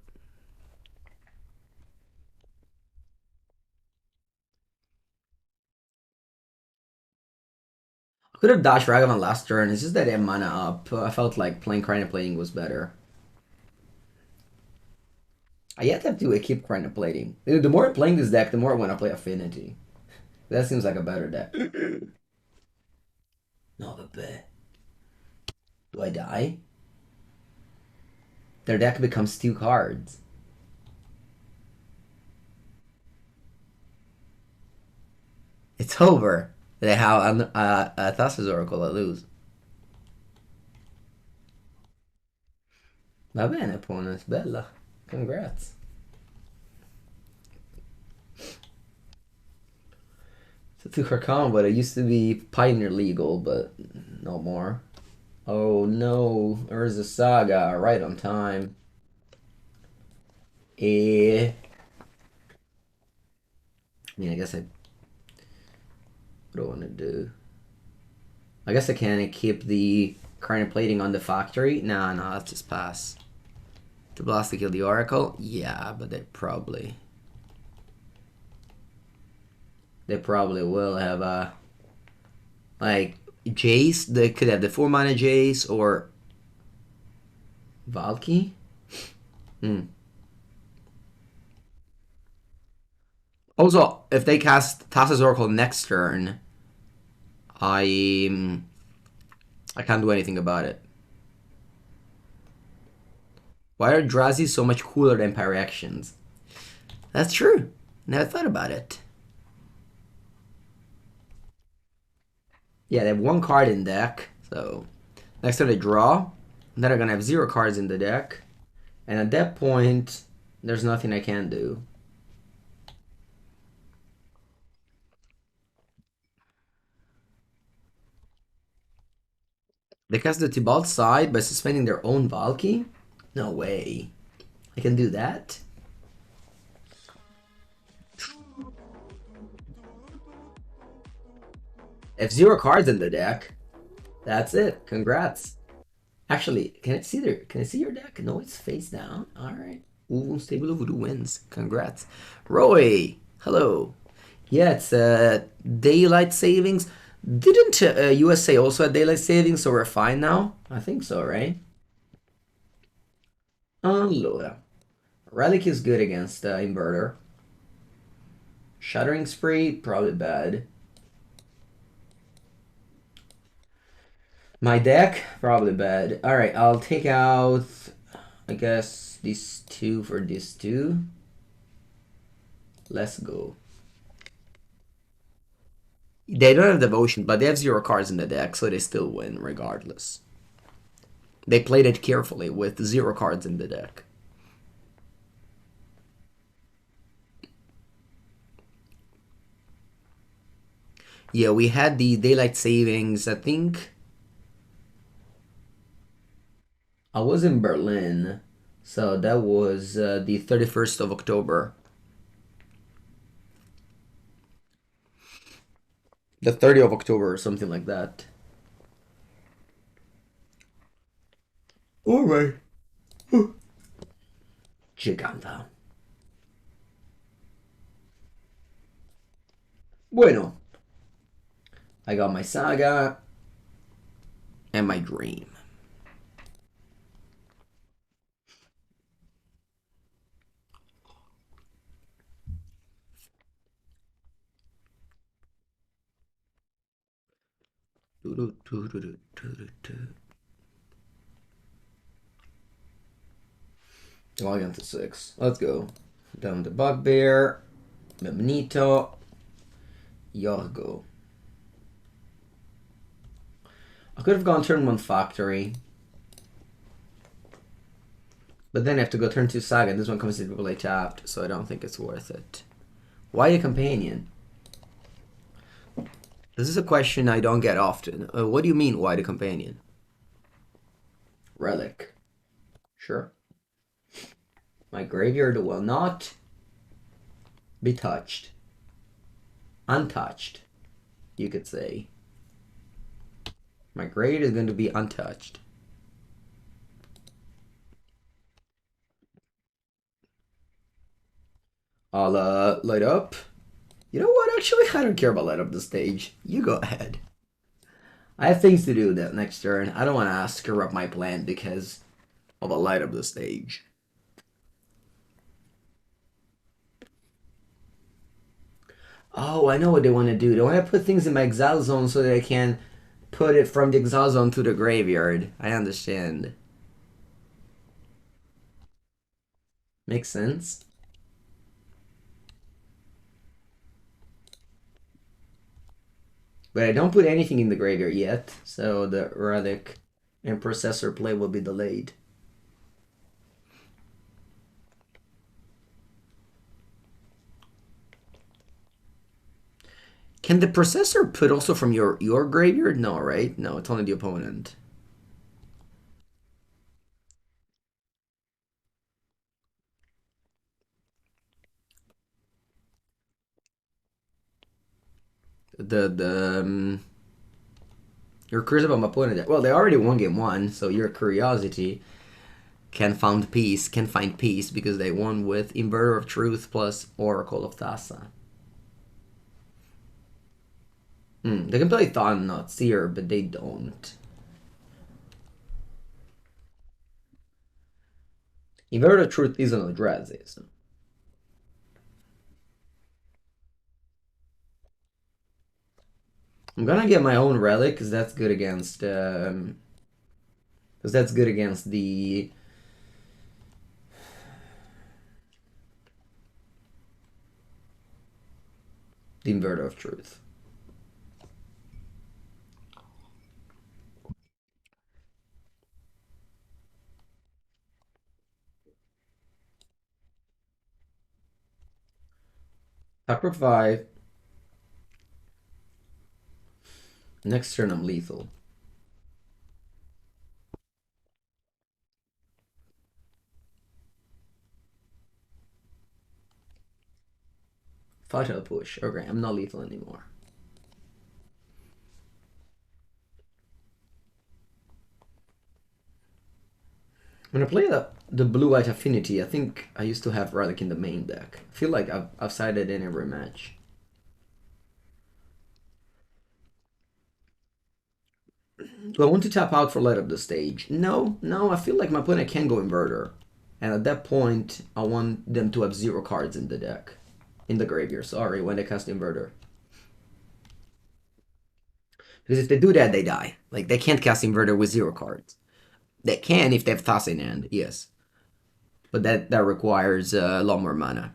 I could have dashed Ragavan last turn. It's just that I had mana up. I felt like playing Cranial Plating was better. I yet have to keep Cranial Plating. The more I'm playing this deck, the more I want to play Affinity. That seems like a better deck. No, but do I die? Their deck becomes 2 cards. It's over. They have Thassa's Oracle, I lose. Va bene, opponent. Bella. Congrats. It's a 2-card combo. It used to be Pioneer legal, but no more. Oh no, Urza Saga, right on time. I mean, I guess what do I want to do? I guess I can keep the Cranial Plating on the factory. Nah, let's just pass. To blast to kill the Oracle? Yeah, but they probably will have a like Jace. They could have the 4-mana Jace or Valky. Also, if they cast Thassa's Oracle next turn, I can't do anything about it. Why are Drazi so much cooler than Pyreactions? That's true. Never thought about it. Yeah, they have 1 card in deck, so next time they draw, then they're gonna have 0 cards in the deck, and at that point, there's nothing I can do. They cast the Tibalt side by suspending their own Valky? No way. I can do that? If 0 cards in the deck, that's it. Congrats. Actually, can I see your deck? No, it's face down. Alright. Stable of Voodoo wins. Congrats. Roy! Hello. Yeah, it's daylight savings. Didn't USA also have daylight savings, so we're fine now? I think so, right? Lola. Relic is good against Inverter. Shattering Spree, probably bad. My deck, probably bad. Alright, I'll take out, I guess, these 2 for these 2. Let's go. They don't have Devotion, but they have 0 cards in the deck, so they still win regardless. They played it carefully with 0 cards in the deck. Yeah, we had the daylight savings, I think. I was in Berlin, so that was the 31st of October. The 30th of October or something like that. Alright. Jegantha. Bueno. I got my Saga and my Dream. Going to 6. Let's go. Down to Bugbear, Memnito, Yorgo. I could have gone turn 1 Factory. But then I have to go turn 2 Saga. This one comes into play tapped, so I don't think it's worth it. Why a Companion? This is a question I don't get often. What do you mean, why the Companion? Relic. Sure. My graveyard will not be touched. Untouched, you could say. My graveyard is going to be untouched. I'll light up. You know what? Actually, I don't care about light up the stage. You go ahead. I have things to do that next turn. I don't want to screw up my plan because of a light up the stage. Oh, I know what they want to do. They want to put things in my exile zone so that I can put it from the exile zone to the graveyard. I understand. Makes sense. But I don't put anything in the graveyard yet, so the Relic and Processor play will be delayed. Can the processor put also from your graveyard? No, right? No, it's only the opponent. The your Crucible my opponent. Well, they already won game one, so your curiosity can find peace because they won with Inverter of Truth plus Oracle of Thassa. They can play Thought Not Seer, but they don't. Inverter of Truth isn't a Drazi, so. I'm gonna get my own Relic because that's good against the Inverter of Truth. Attack 5. Next turn I'm lethal. Fatal push. Okay, I'm not lethal anymore. When I play the blue-white affinity, I think I used to have Relic in the main deck. I feel like I've sided in every match. Do I want to tap out for light up the stage? No, I feel like my opponent can go Inverter. And at that point, I want them to have 0 cards in the deck. In the graveyard, sorry, when they cast Inverter. Because if they do that, they die. Like, they can't cast Inverter with 0 cards. They can if they have Thassa in hand, yes. But that requires a lot more mana.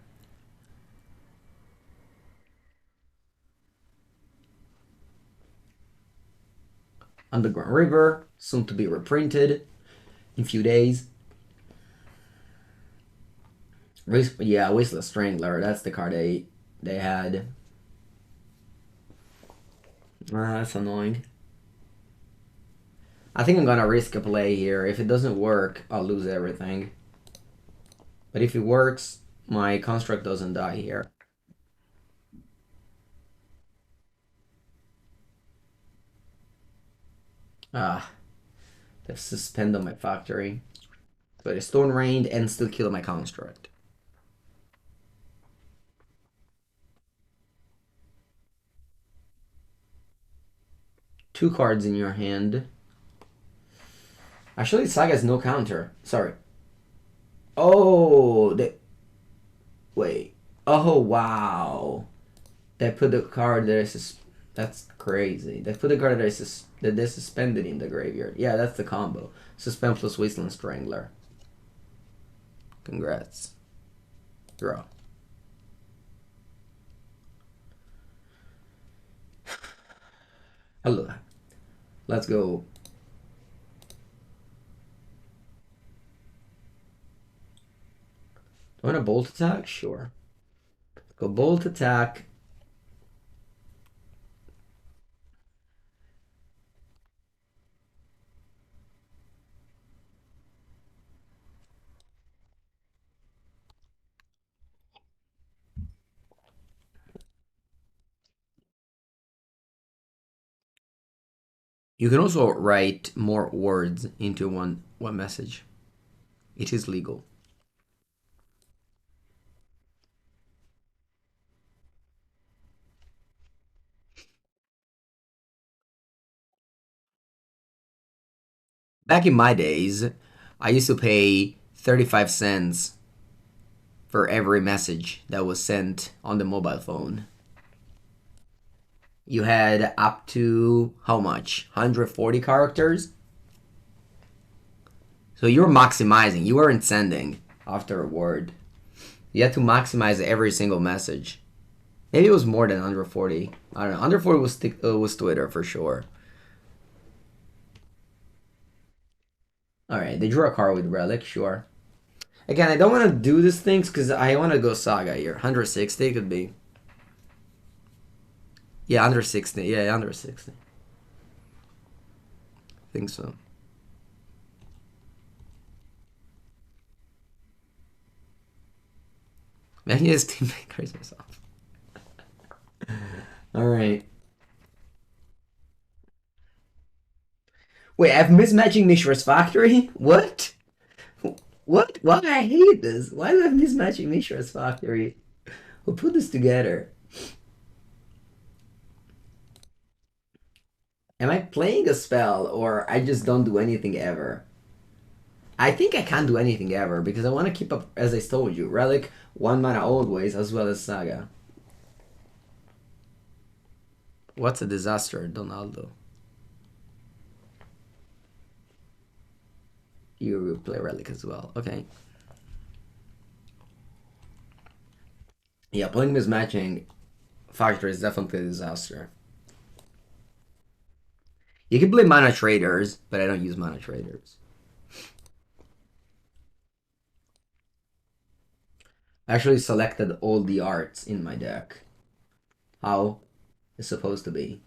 Underground River, soon to be reprinted in a few days. Yeah, Wistless Strangler, that's the card they had. That's annoying. I think I'm gonna risk a play here. If it doesn't work, I'll lose everything. But if it works, my construct doesn't die here. They've suspended my factory. So they Stone Rained and still kill my construct. Two cards in your hand. Actually, Saga has no counter. Sorry. Oh, wait. Oh, wow. They put the card that is... That's crazy. They put the card that they suspended in the graveyard. Yeah, that's the combo. Suspend plus Wasteland Strangler. Congrats. Draw. Hello. Let's go. Do I want a bolt attack? Sure. Go bolt attack. You can also write more words into one message. It is legal. Back in my days, I used to pay 35 cents for every message that was sent on the mobile phone. You had up to, how much? 140 characters? So you were maximizing. You weren't sending after a word. You had to maximize every single message. Maybe it was more than 140. I don't know. 140 was Twitter for sure. Alright, they drew a card with Relic, sure. Again, I don't want to do these things because I want to go Saga here. 160 could be. Yeah, under 60. Yeah, under 60. I think so. Maybe his teammate crazy himself. Alright. Wait, I'm mismatching Mishra's Factory? What? What? Why do I hate this? Why am I mismatching Mishra's Factory? Who put this together? Am I playing a spell or I just don't do anything ever? I think I can't do anything ever because I want to keep up, as I told you, Relic, 1 mana always, as well as Saga. What's a disaster, Donaldo? You will play Relic as well. Okay. Yeah, playing mismatching Factory is definitely a disaster. You can play Mana Traders, but I don't use Mana Traders. I actually selected all the arts in my deck. How it's supposed to be.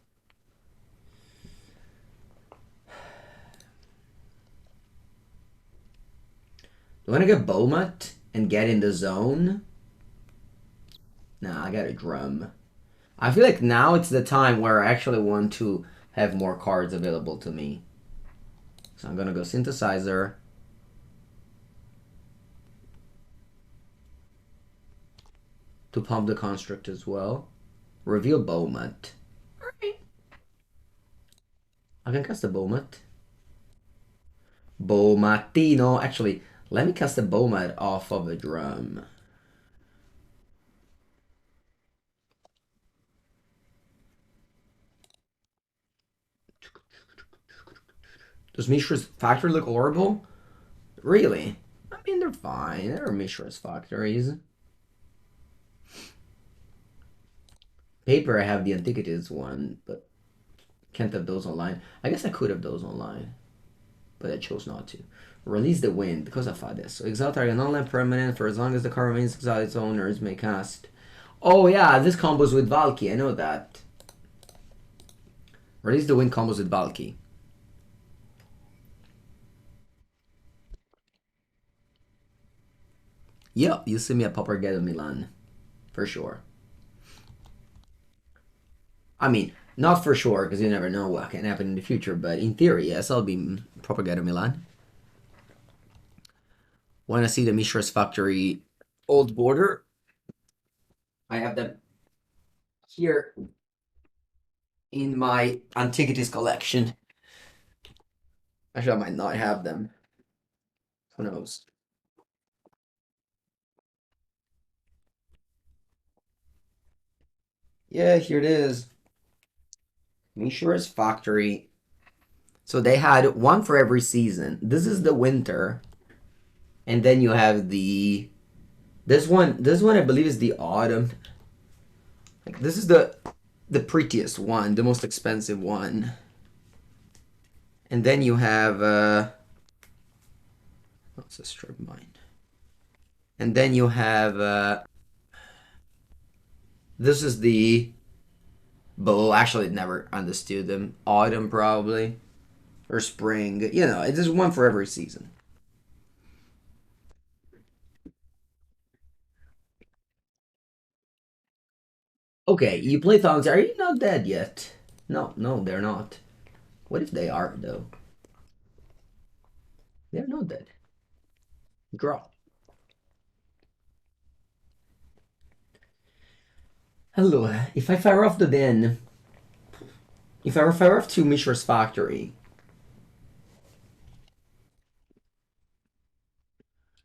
Do I want to get Bomat and get in the zone? Nah, I got a drum. I feel like now it's the time where I actually want to have more cards available to me. So I'm gonna go Synthesizer. To pump the construct as well. Reveal Bomat. Alright. I can cast a Bomat. Bomatino. Actually, let me cast a Bomat off of a drum. Does Mishra's Factory look horrible? Really? I mean, they're fine. They're Mishra's Factories. Paper, I have the Antiquities one, but can't have those online. I guess I could have those online, but I chose not to. Release the Wind because of this. So exile target non-land permanent for as long as the card remains exiled, its owners may cast. Oh yeah, this combos with Valky. I know that. Release the Wind combos with Valky. Yep, you see me at Papargetto Milan. For sure. I mean, not for sure, because you never know what can happen in the future, but in theory, yes, I'll be Papargetto Milan. Want to see the Mishra's Factory old border? I have them here in my Antiquities collection. Actually, I might not have them. Who knows? Yeah, here it is. Mishra's Factory. So they had one for every season. This is the winter. And then you have the this one I believe is the autumn. Like this is the prettiest one, the most expensive one. And then you have what's a strip mine? And then you have this is the bow. Actually, never understood them. Autumn probably or spring. You know, it is one for every season. Okay, you play Thongs. Are you not dead yet? No, no, they're not. What if they are though? They're not dead. Draw. Hello. If I fire off the den, if I fire off to Mishra's Factory,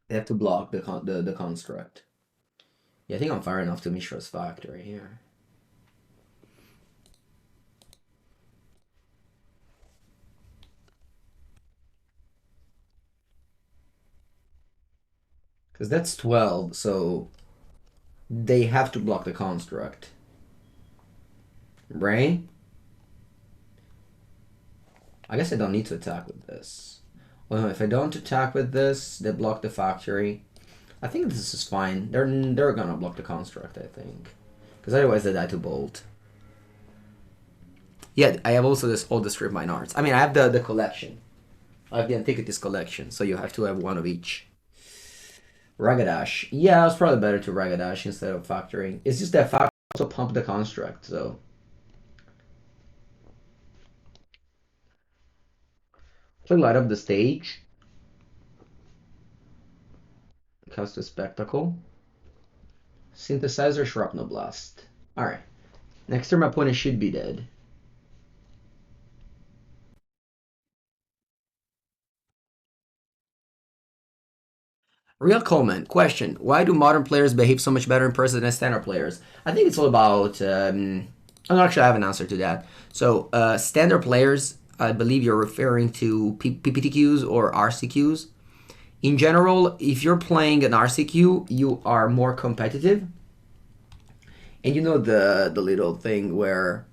they have to block the construct. Yeah, I think I'm firing off to Mishra's Factory here. Because that's 12, so they have to block the construct. Right? I guess I don't need to attack with this. Well, no, if I don't attack with this, they block the factory. I think this is fine. They're gonna block the construct, I think. Because otherwise they die to bolt. Yeah, I have also all the strip mine arts. I mean, I have the collection. I have the Antiquities collection, so you have to have one of each. Ragadash. Yeah, it's probably better to Ragadash instead of factoring. It's just that factor also pump the construct, so. Play light up the stage. Cast a spectacle. Synthesizer, Shrapnel Blast. Alright. Next turn my opponent should be dead. Real comment. Question. Why do modern players behave so much better in person than standard players? I think it's all about... actually, I have an answer to that. So, standard players, I believe you're referring to PPTQs or RCQs. In general, if you're playing an RCQ, you are more competitive. And you know the little thing where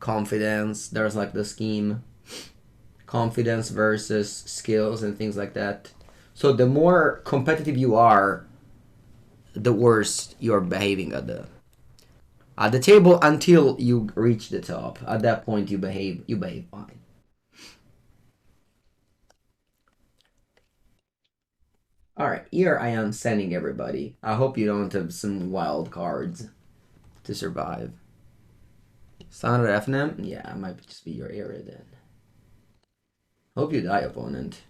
confidence, there's like the scheme, confidence versus skills and things like that. So the more competitive you are, the worse you're behaving at the table until you reach the top. At that point, you behave fine. All right, here I am sending everybody. I hope you don't have some wild cards to survive. Standard FNM? Yeah, it might just be your area then. Hope you die, opponent.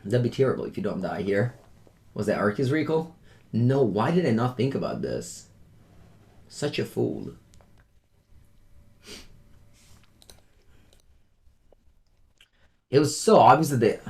That'd be terrible if you don't die here. Was that Arceus Recall? No, why did I not think about this? Such a fool. It was so obvious that they...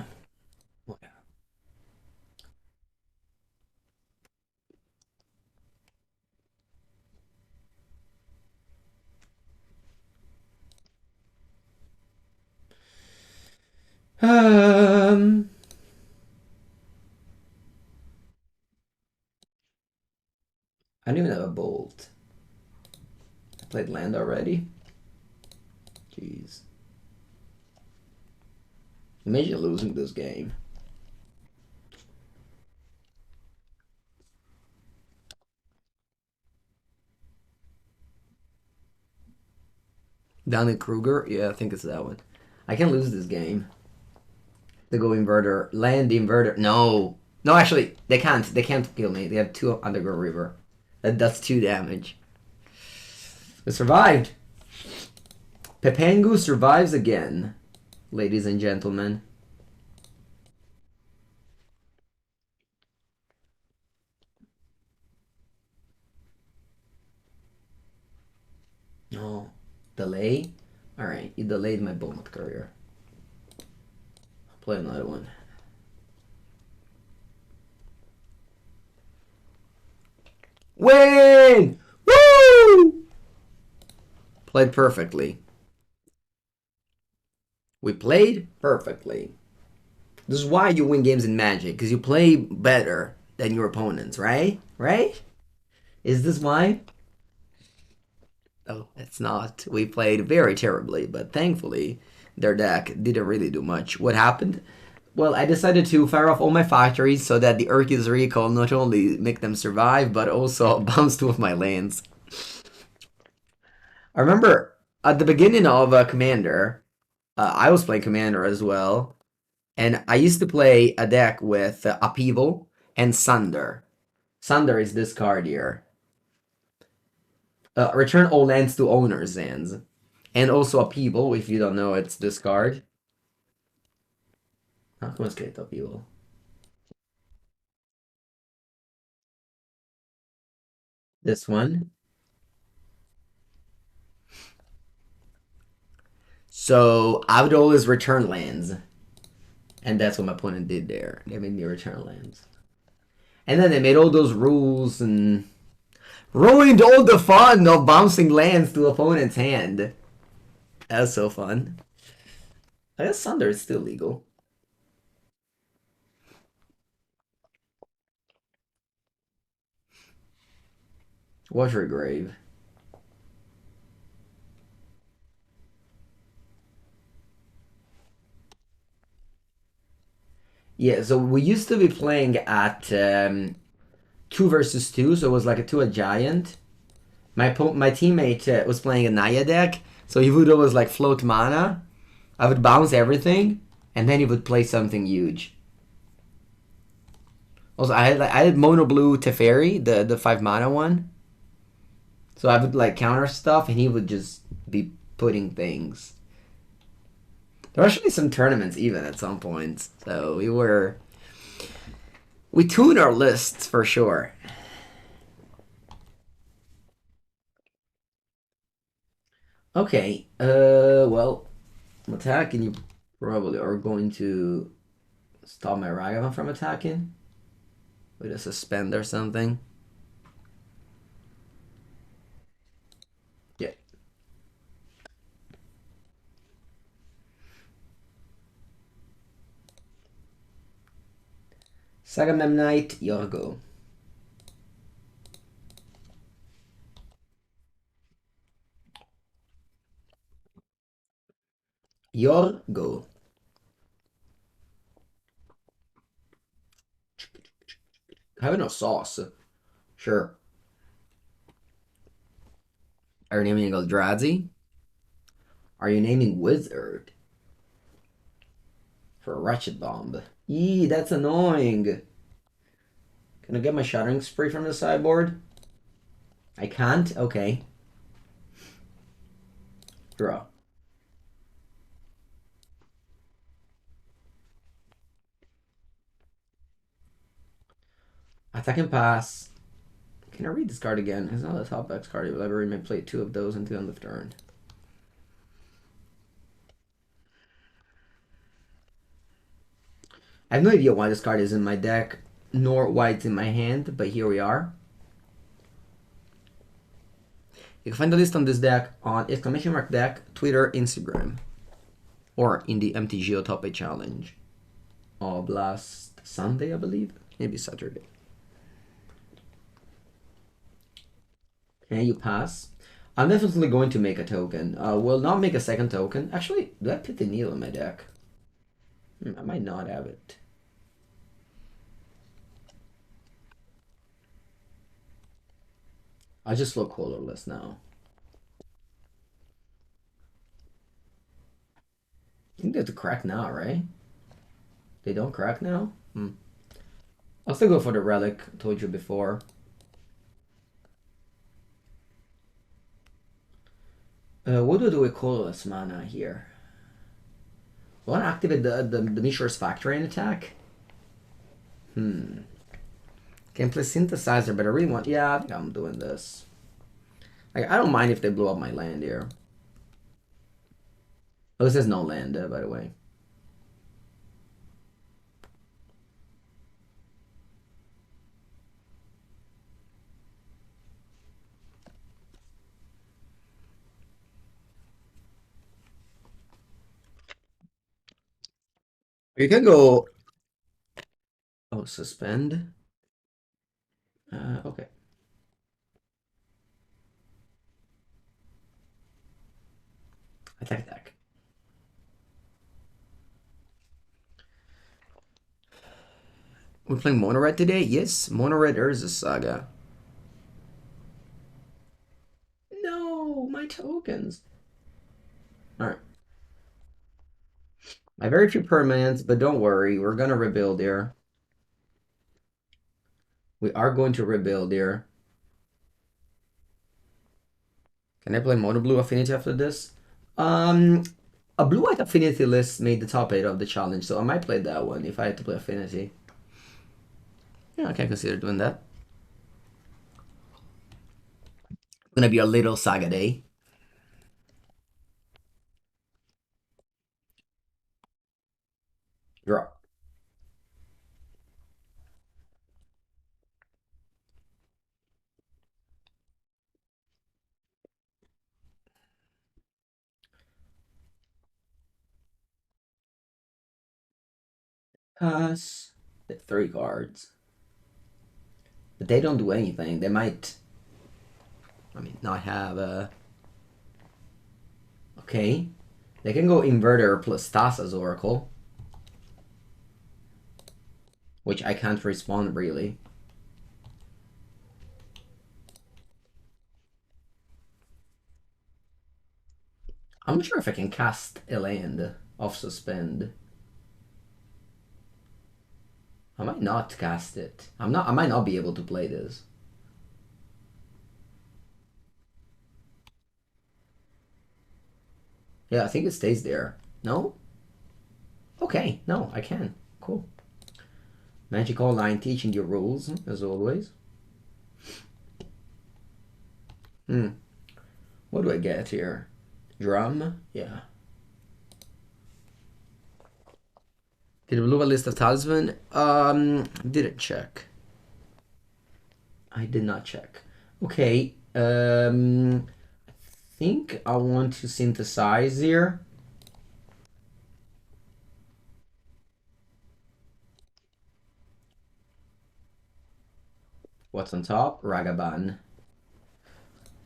I don't even have a bolt. I played land already? Jeez. Imagine losing this game. Danny Kruger? Yeah, I think it's that one. I can lose this game. The go inverter. Land inverter. No. No, actually, they can't. They can't kill me. They have 2 Underground River. That's 2 damage. It survived. Pepengu survives again, ladies and gentlemen. Oh, delay? Alright, you delayed my Bomat Courier. I'll play another one. Win! Woo! Played perfectly. We played perfectly. This is why you win games in Magic, because you play better than your opponents, right? Right? Is this why? Oh, it's not. We played very terribly, but thankfully, their deck didn't really do much. What happened? Well, I decided to fire off all my factories so that the Urza's Recall not only make them survive, but also bounce 2 of my lands. I remember at the beginning of Commander, I was playing Commander as well, and I used to play a deck with Upheaval and Sunder. Sunder is this card here. Return all lands to owner's hands. And also Upheaval, if you don't know, it's this card. Ah, come scritto Upheaval. This one. So I would always return lands. And that's what my opponent did there. They made me return lands. And then they made all those rules and ruined all the fun of bouncing lands to opponent's hand. That was so fun. I guess Sunder is still legal. Watery Grave. Yeah, so we used to be playing at 2 versus 2, so it was like a 2 a giant. My teammate was playing a Naya deck, so he would always like float mana. I would bounce everything, and then he would play something huge. Also, I had Mono Blue Teferi, the 5 mana one. So I would like counter stuff, and he would just be putting things. There were actually some tournaments even at some points, so we tuned our lists for sure. Okay, well, I'm attacking. You probably are going to stop my Ragavan from attacking with a suspend or something. Yeah. Saga Memnite, your go. Your go. Having no sauce. Sure. Are you naming Eldrazi? Are you naming Wizard? For a Wretched Bomb. Yee, that's annoying. Can I get my Shattering Spree from the sideboard? I can't? Okay. Draw. Attack and pass. Can I read this card again? It's not a top X card. Your library may play 2 of those until end of turn. I have no idea why this card is in my deck, nor why it's in my hand, but here we are. You can find the list on this deck on !deck, Twitter, Instagram, or in the MTGO Top 8 Challenge. Last Sunday, I believe. Maybe Saturday. Okay, you pass. I'm definitely going to make a token. Will not make a second token. Actually, do I have Pithing Needle in my deck? I might not have it. I'll just look colorless now. I think they have to crack now, right? They don't crack now? I'll still go for the Relic, told you before. What do I do with colorless mana here? I want to activate the Mishra's Factory and attack. Can play Synthesizer, but I really want... Yeah, I think I'm doing this. Like, I don't mind if they blow up my land here. Oh, this is no land, by the way. You can go... Oh, suspend? Okay. Attack. We're playing MonoRed today? Yes, MonoRed Urza Saga. No, my tokens. Alright. I have very few permanents, but don't worry, we're gonna rebuild here. We are going to rebuild here. Can I play Mono Blue Affinity after this? A Blue-White Affinity list made the top 8 of the challenge, so I might play that one if I had to play Affinity. Yeah, I can consider doing that. It's gonna be a little Saga day. Draw. Pass. They have 3 cards. But they don't do anything. They might... I mean, not have a... Okay. They can go Inverter plus Thassa's Oracle. Which I can't respond, really. I'm not sure if I can cast a land off suspend. I might not cast it. I might not be able to play this. Yeah, I think it stays there. No? Okay, no, I can. Cool. Magic Online teaching you rules, as always. What do I get here? Drum? Yeah. Did we lose a list of talisman? Didn't check. I did not check. Okay. I think I want to synthesize here. What's on top? Ragavan.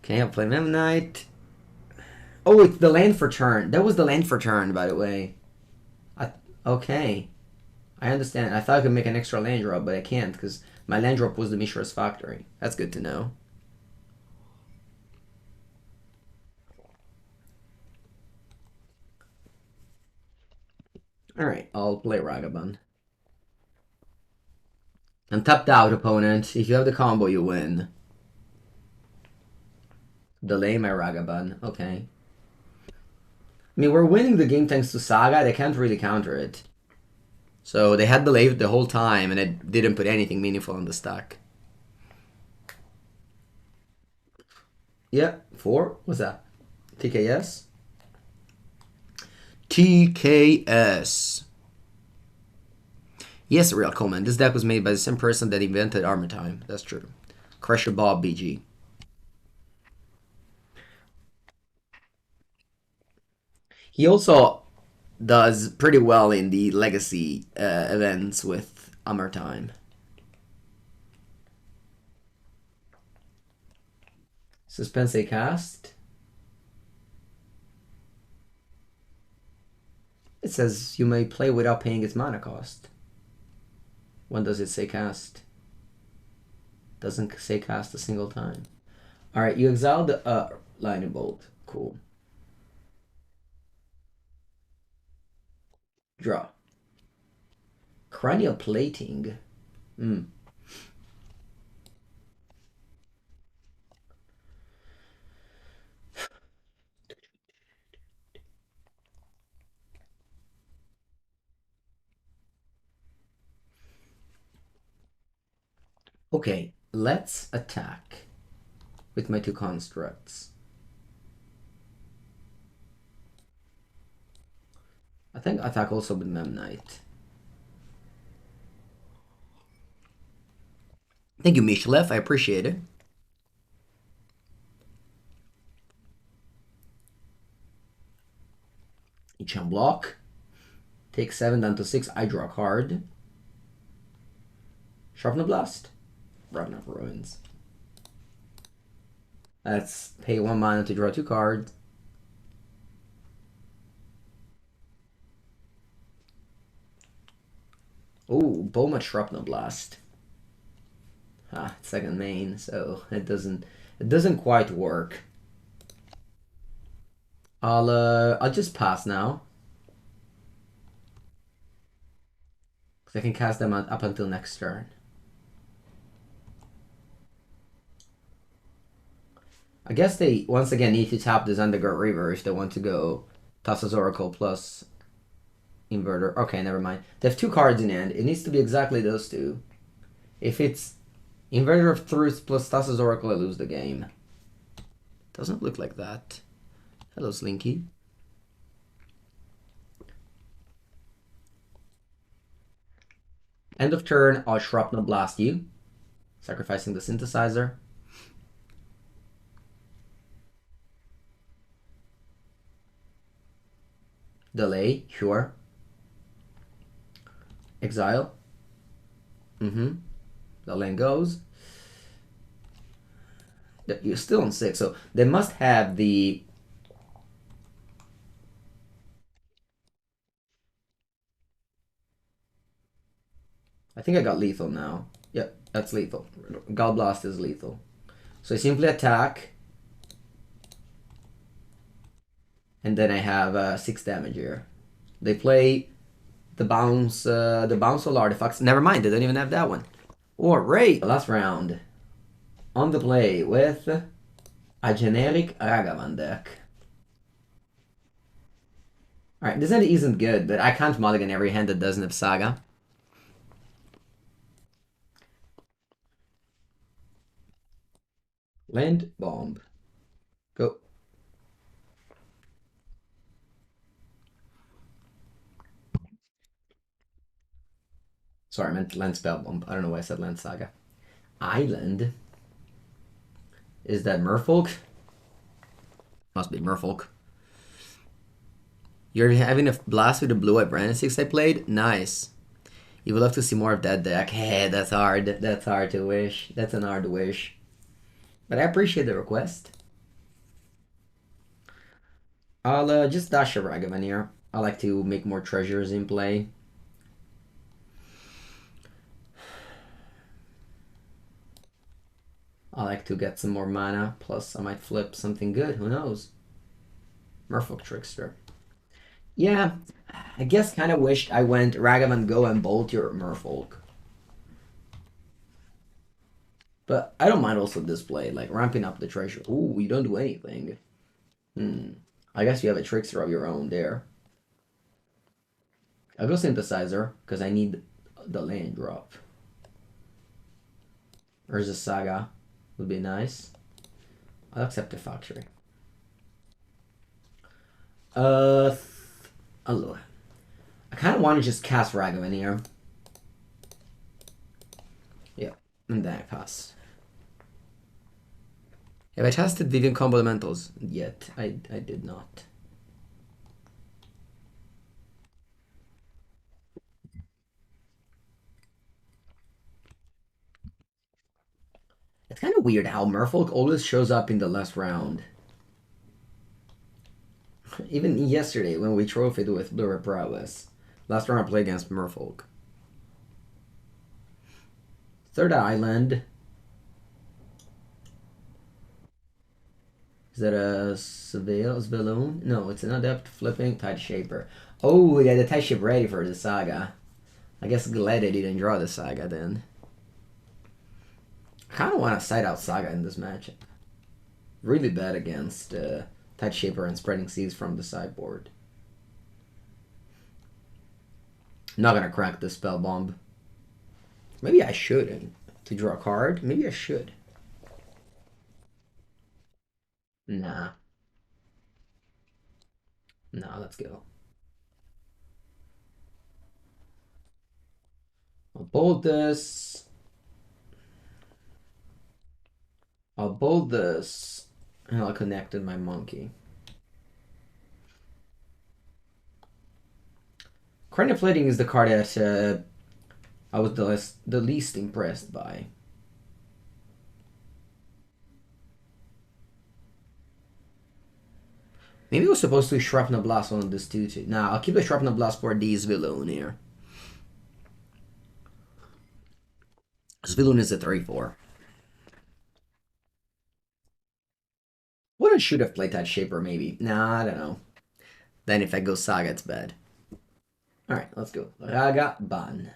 Okay, I'll play Memnite. Oh, it's the land for turn. That was the land for turn, by the way. Okay. I understand. I thought I could make an extra land drop, but I can't because my land drop was the Mishra's Factory. That's good to know. Alright, I'll play Ragavan. And tapped out, opponent. If you have the combo, you win. Delay my Ragavan. Okay. I mean, we're winning the game thanks to Saga. They can't really counter it. So they had delay the whole time, and it didn't put anything meaningful on the stack. Yeah, 4? What's that? TKS? TKS. Yes, real comment. This deck was made by the same person that invented Armor Time. That's true. Crusher Bob BG. He also does pretty well in the Legacy events with Armor Time. Suspense a cast. It says you may play without paying its mana cost. When does it say cast? Doesn't say cast a single time. Alright, you exile the Lightning Bolt. Cool. Draw. Cranial Plating. Okay, let's attack with my 2 constructs. I think attack also with Memnite. Thank you, Mishra. I appreciate it. Each unblock. Take 7 down to 6. I draw a card. Shrapnel Blast. Ramunap Ruins. Let's pay 1 mana to draw 2 cards. Oh, Bomat Shrapnel Blast. Second main, so it doesn't quite work. I'll just pass now. Because I can cast them up until next turn. I guess they, once again, need to tap the Zendikar River if they want to go Thassa's Oracle plus Inverter. Okay, never mind. They have 2 cards in hand. It needs to be exactly those 2. If it's Inverter of Truth plus Thassa's Oracle, I lose the game. Doesn't look like that. Hello, Slinky. End of turn, I'll Shrapnel Blast you. Sacrificing the Synthesizer. Delay, sure. Exile. The lane goes. You're still on 6, so they must have the... I think I got lethal now. Yep, that's lethal. Gall Blast is lethal. So I simply attack. And then I have 6 damage here. They play the bounce all artifacts. Never mind, they don't even have that one. Alright, last round. On the play with a generic Ragavan deck. Alright, this hand isn't good, but I can't mulligan every hand that doesn't have Saga. Land bomb. Go. Sorry, I meant Land Spellbomb. I don't know why I said Land Saga. Island? Is that Merfolk? Must be Merfolk. You're having a blast with the blue-white Brandon 6 I played? Nice. You would love to see more of that deck. Hey, that's hard. That's hard to wish. That's an hard wish. But I appreciate the request. I'll just dash a Ragavan here. I like to make more treasures in play. I like to get some more mana. Plus, I might flip something good. Who knows? Merfolk Trickster. Yeah, I guess kind of wished I went Ragavan Go and Bolt your Merfolk. But I don't mind also display, like ramping up the treasure. Ooh, you don't do anything. I guess you have a Trickster of your own there. I'll go Synthesizer, because I need the land drop. Urza Saga would be nice. I'll accept the factory. Hello. I kind of want to just cast Ragavan here. Yeah, and then I pass. Have I tested Vivian Combo Elementals? Yet. I did not. It's kind of weird how Merfolk always shows up in the last round. Even yesterday when we trophied with Blur Prowess. Last round I played against Merfolk. Third island. Is that a Svelune? No, it's an Adept Flipping Tide Shaper. Oh, we got the Tide Shaper ready for the Saga. I guess glad I didn't draw the Saga then. I kind of want to side out Saga in this matchup. Really bad against Tide Shaper and Spreading Seas from the sideboard. Not gonna crack the Spellbomb. Maybe I should. To draw a card? Maybe I should. Nah. Nah, let's go. I'll bold this. I'll bold this. And I'll connect in my monkey. Cranial Plating is the card that I was the least impressed by. Maybe I was supposed to Shrapnel Blast on this too. Nah, I'll keep the Shrapnel Blast for the Svelune here. Svelune is a 3-4. What I should have played that Shaper maybe. Nah, I don't know. Then if I go Saga, it's bad. Alright, let's go. Ragavan.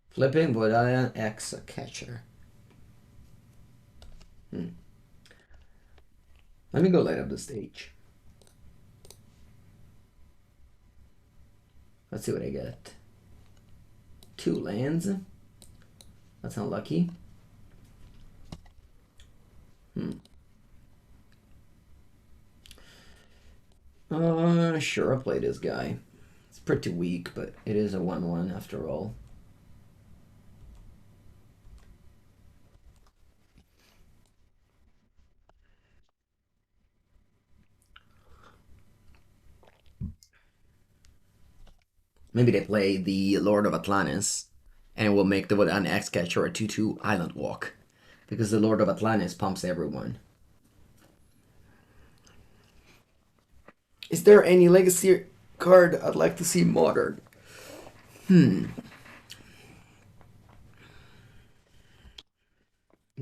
Flipping Vodalian X Catcher. Let me go light up the stage. Let's see what I get. 2 lands. That's unlucky. Sure, I'll play this guy. It's pretty weak, but it is a 1-1 after all. Maybe they play the Lord of Atlantis, and it will make the an X-Catcher a 2-2 Island Walk. Because the Lord of Atlantis pumps everyone. Is there any Legacy card I'd like to see modern?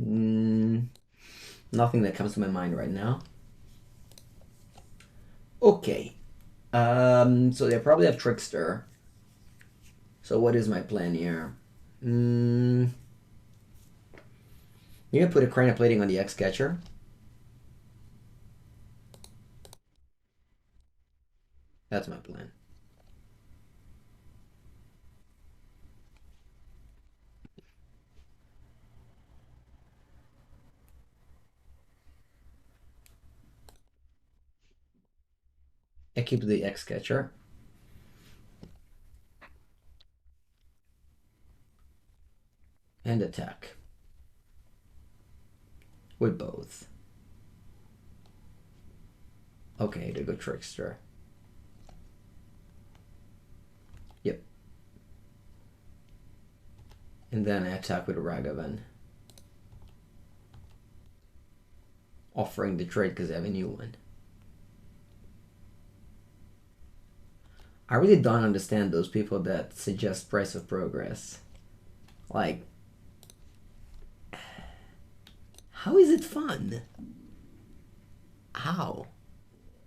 Nothing that comes to my mind right now. Okay. So they probably have Trickster. So what is my plan here? You're gonna put a Cranial Plating on the X-Catcher. That's my plan. I keep the X-Catcher. And attack. With both. Okay, they go Trickster. Yep. And then I attack with a Ragavan. Offering the trade because I have a new one. I really don't understand those people that suggest Price of Progress. Like, how is it fun? How?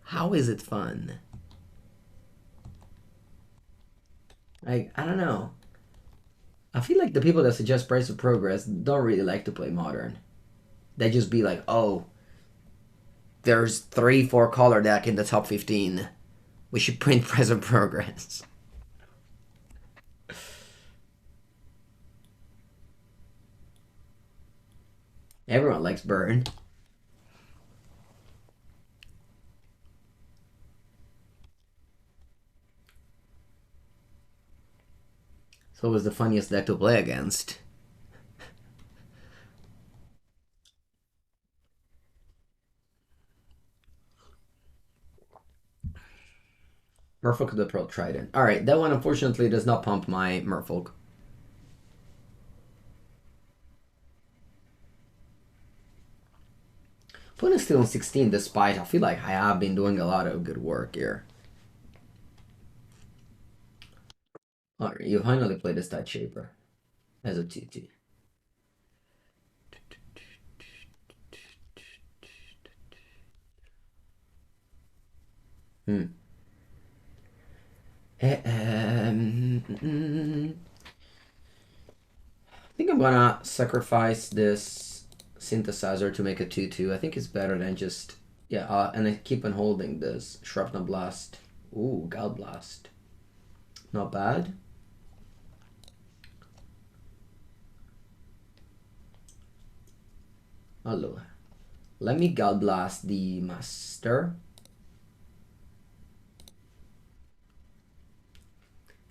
How is it fun? Like, I don't know. I feel like the people that suggest Price of Progress don't really like to play Modern. They just be like, oh, there's 3-4 color deck in the top 15. We should print Price of Progress. Everyone likes Burn. So it was the funniest deck to play against. Merfolk of the Pearl Trident. Alright, that one unfortunately does not pump my Merfolk. Opponent's still on 16 despite I feel like I have been doing a lot of good work here. Alright, you finally played this Tide Shaper as a 2-2. I think I'm gonna sacrifice this synthesizer to make a 2-2. I think it's better than just... Yeah, and I keep on holding this Shrapnel Blast. Ooh, Gal Blast. Not bad. Hello. Let me Gal Blast the Master.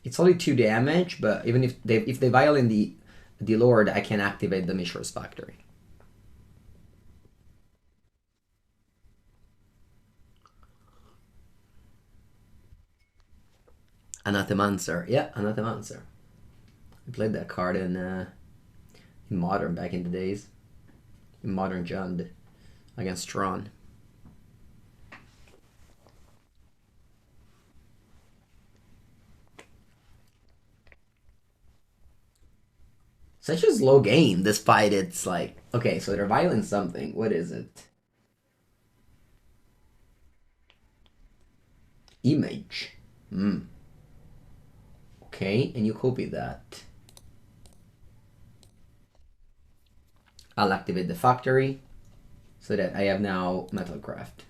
It's only 2 damage, but even if they violate the Lord, I can activate the Mishra's Factory. Anathemancer. Yeah, Anathemancer. I played that card in Modern back in the days. In Modern Jund against Tron. Such a slow game, despite it's like... Okay, so they're violent something. What is it? Image. Okay, and you copy that. I'll activate the factory so that I have now Metalcraft.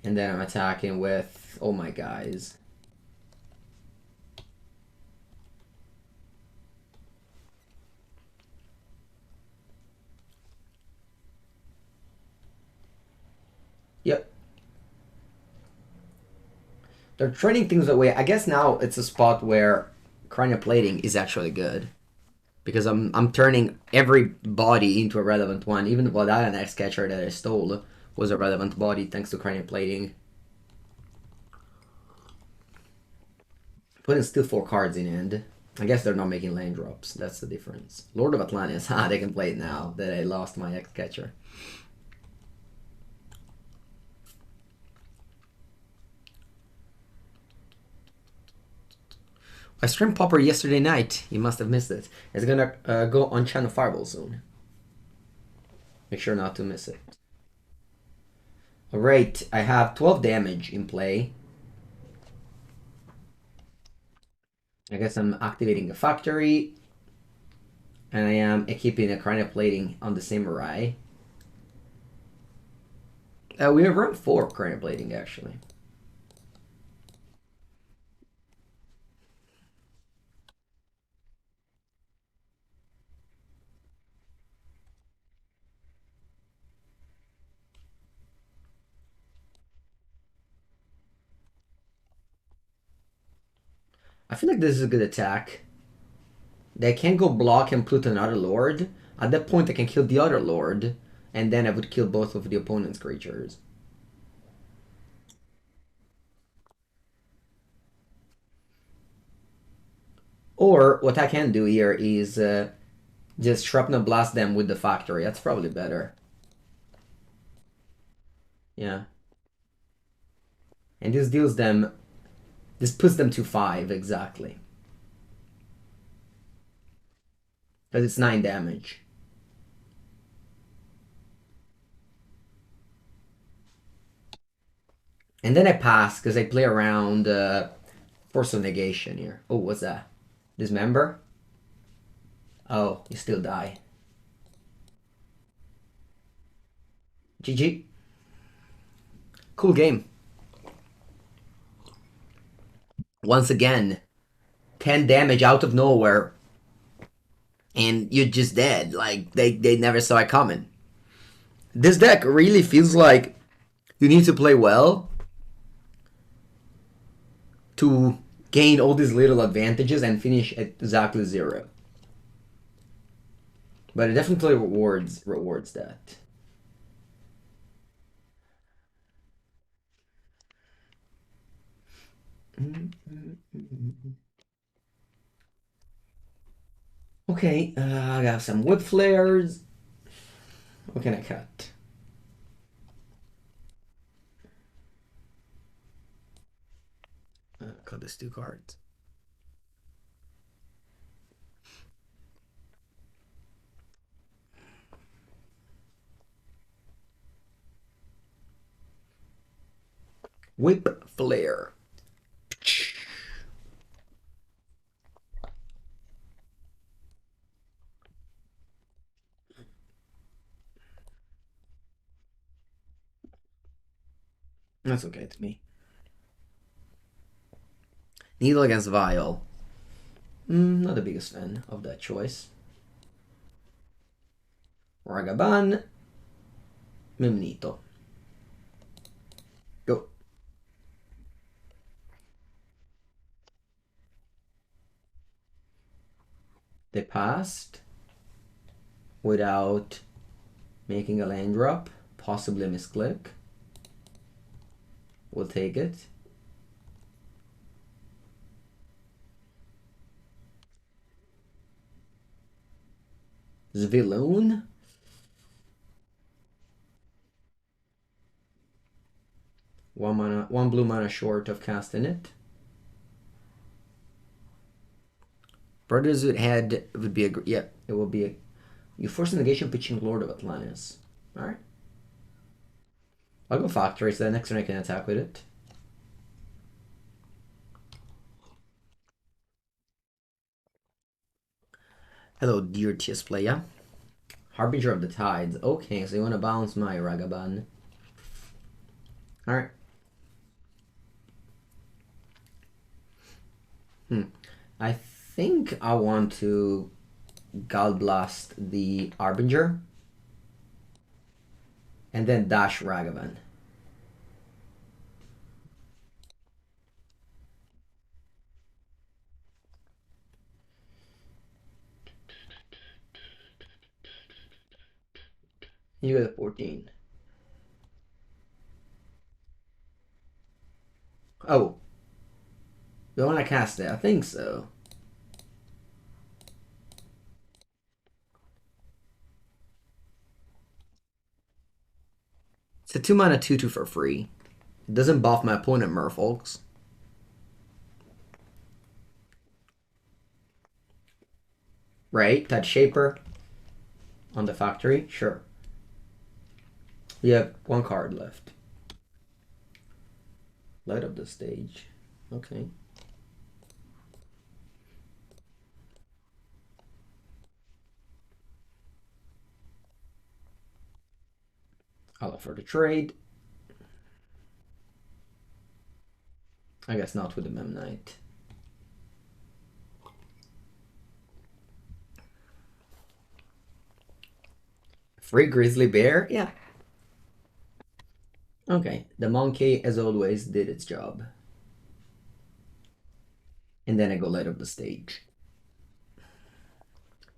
And then I'm attacking with all my guys. Yep. They're trading things away. I guess now it's a spot where Cranial Plating is actually good. Because I'm turning every body into a relevant one. Even the Valdian X-Catcher that I stole was a relevant body thanks to Cranial Plating. Putting still 4 cards in hand. I guess they're not making land drops. That's the difference. Lord of Atlantis. They can play it now that I lost my X-Catcher. I streamed Popper yesterday night. You must have missed it. It's gonna go on Channel Fireball soon. Make sure not to miss it. Alright, I have 12 damage in play. I guess I'm activating a factory. And I am equipping a Cranial Plating on the same array. We have run 4 Cranial Plating, actually. I feel like this is a good attack. They can go block and put another Lord. At that point, I can kill the other Lord. And then I would kill both of the opponent's creatures. Or what I can do here is just Shrapnel Blast them with the factory. That's probably better. Yeah. And this deals them... This puts them to 5, exactly. Because it's 9 damage. And then I pass, because I play around Force of Negation here. Oh, what's that? Dismember? Oh, you still die. GG. Cool game. Once again, 10 damage out of nowhere. And you're just dead. Like, they never saw it coming. This deck really feels like you need to play well to gain all these little advantages and finish at exactly 0. But it definitely rewards that. Okay, I got some Whipflares. What can I cut? Cut this 2 cards. Whipflare. That's okay to me. Needle against Vial. Not the biggest fan of that choice. Ragavan. Memnito. Go. They passed without making a land drop, possibly a misclick. We'll take it. Zviloon. One blue mana short of casting it. Brothers Head would be a... Yeah, it will be a... You force a negation pitching Lord of Atlantis. Alright. I'll go Factory, so the next turn I can attack with it. Hello, dear TS player. Harbinger of the Tides. Okay, so you want to bounce my Ragavan. Alright. I think I want to Gal Blast the Harbinger. And then dash Ragavan. You get a 14. Oh. You want to cast it? I think so. It's a 2 mana 2/2 for free. It doesn't buff my opponent, merfolks. Right? That Shaper on the factory? Sure. You have one card left. Light up the stage. Okay. I'll offer the trade. I guess not with the Memnite. Free Grizzly Bear? Yeah. Okay. The monkey, as always, did its job. And then I go light up the stage.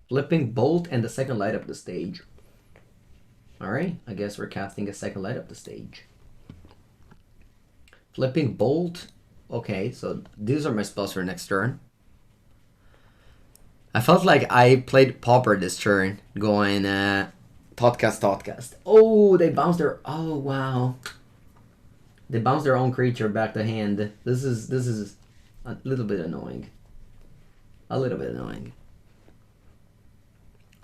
Flipping Bolt and the second light up the stage. Alright, I guess we're casting a second light up the stage. Flipping Bolt. Okay, so these are my spells for next turn. I felt like I played Pauper this turn, going Thoughtcast. Oh, they bounced their... Oh, wow. They bounced their own creature back to hand. This is a little bit annoying. A little bit annoying.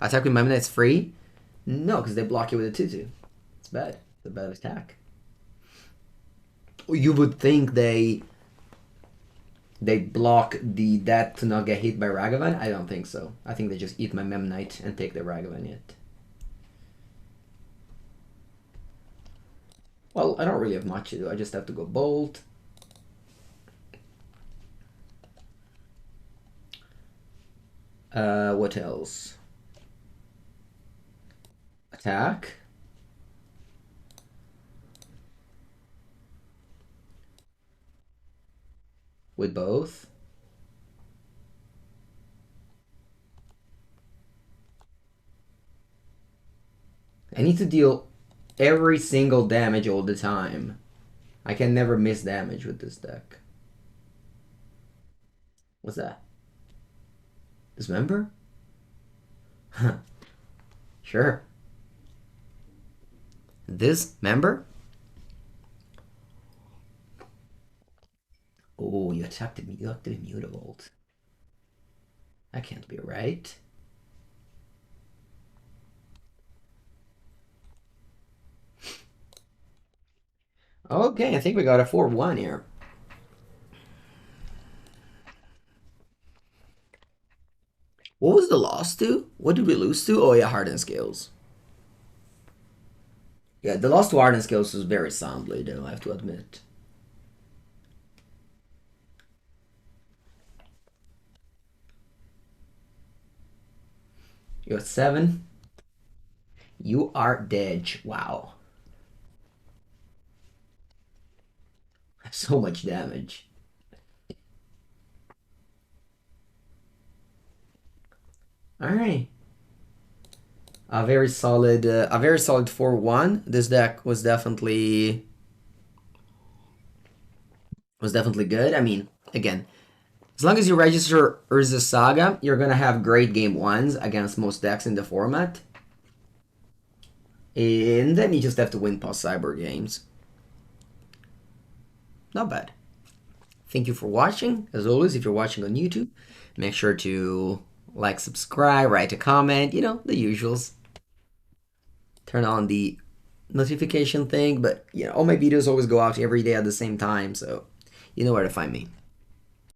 Attack with Memnite's free? No, because they block you with a 2/2. It's bad. It's a bad attack. You would think they block that to not get hit by Ragavan? I don't think so. I think they just eat my Memnite and take the Ragavan hit. Well, I don't really have much to do. I just have to go Bolt. What else? Attack. With both. I need to deal every single damage all the time. I can never miss damage with this deck. What's that? Dismember? Huh. Sure. Dismember? Oh, you attacked the Mutavault. That can't be right. Okay, I think we got a 4-1 here. What was the loss to? What did we lose to? Oh yeah, Hardened Scales. Yeah, the loss to Hardened Scales was very soundly, though, I have to admit. You're at 7. You are dead. Wow. So much damage. All right. A very solid 4-1. This deck was definitely good. I mean, again, as long as you register Urza Saga, you're gonna have great game ones against most decks in the format. And then you just have to win past Cyber games. Not bad. Thank you for watching. As always, if you're watching on YouTube, make sure to like, subscribe, write a comment, you know, the usuals. Turn on the notification thing, but you know, all my videos always go out every day at the same time, so you know where to find me.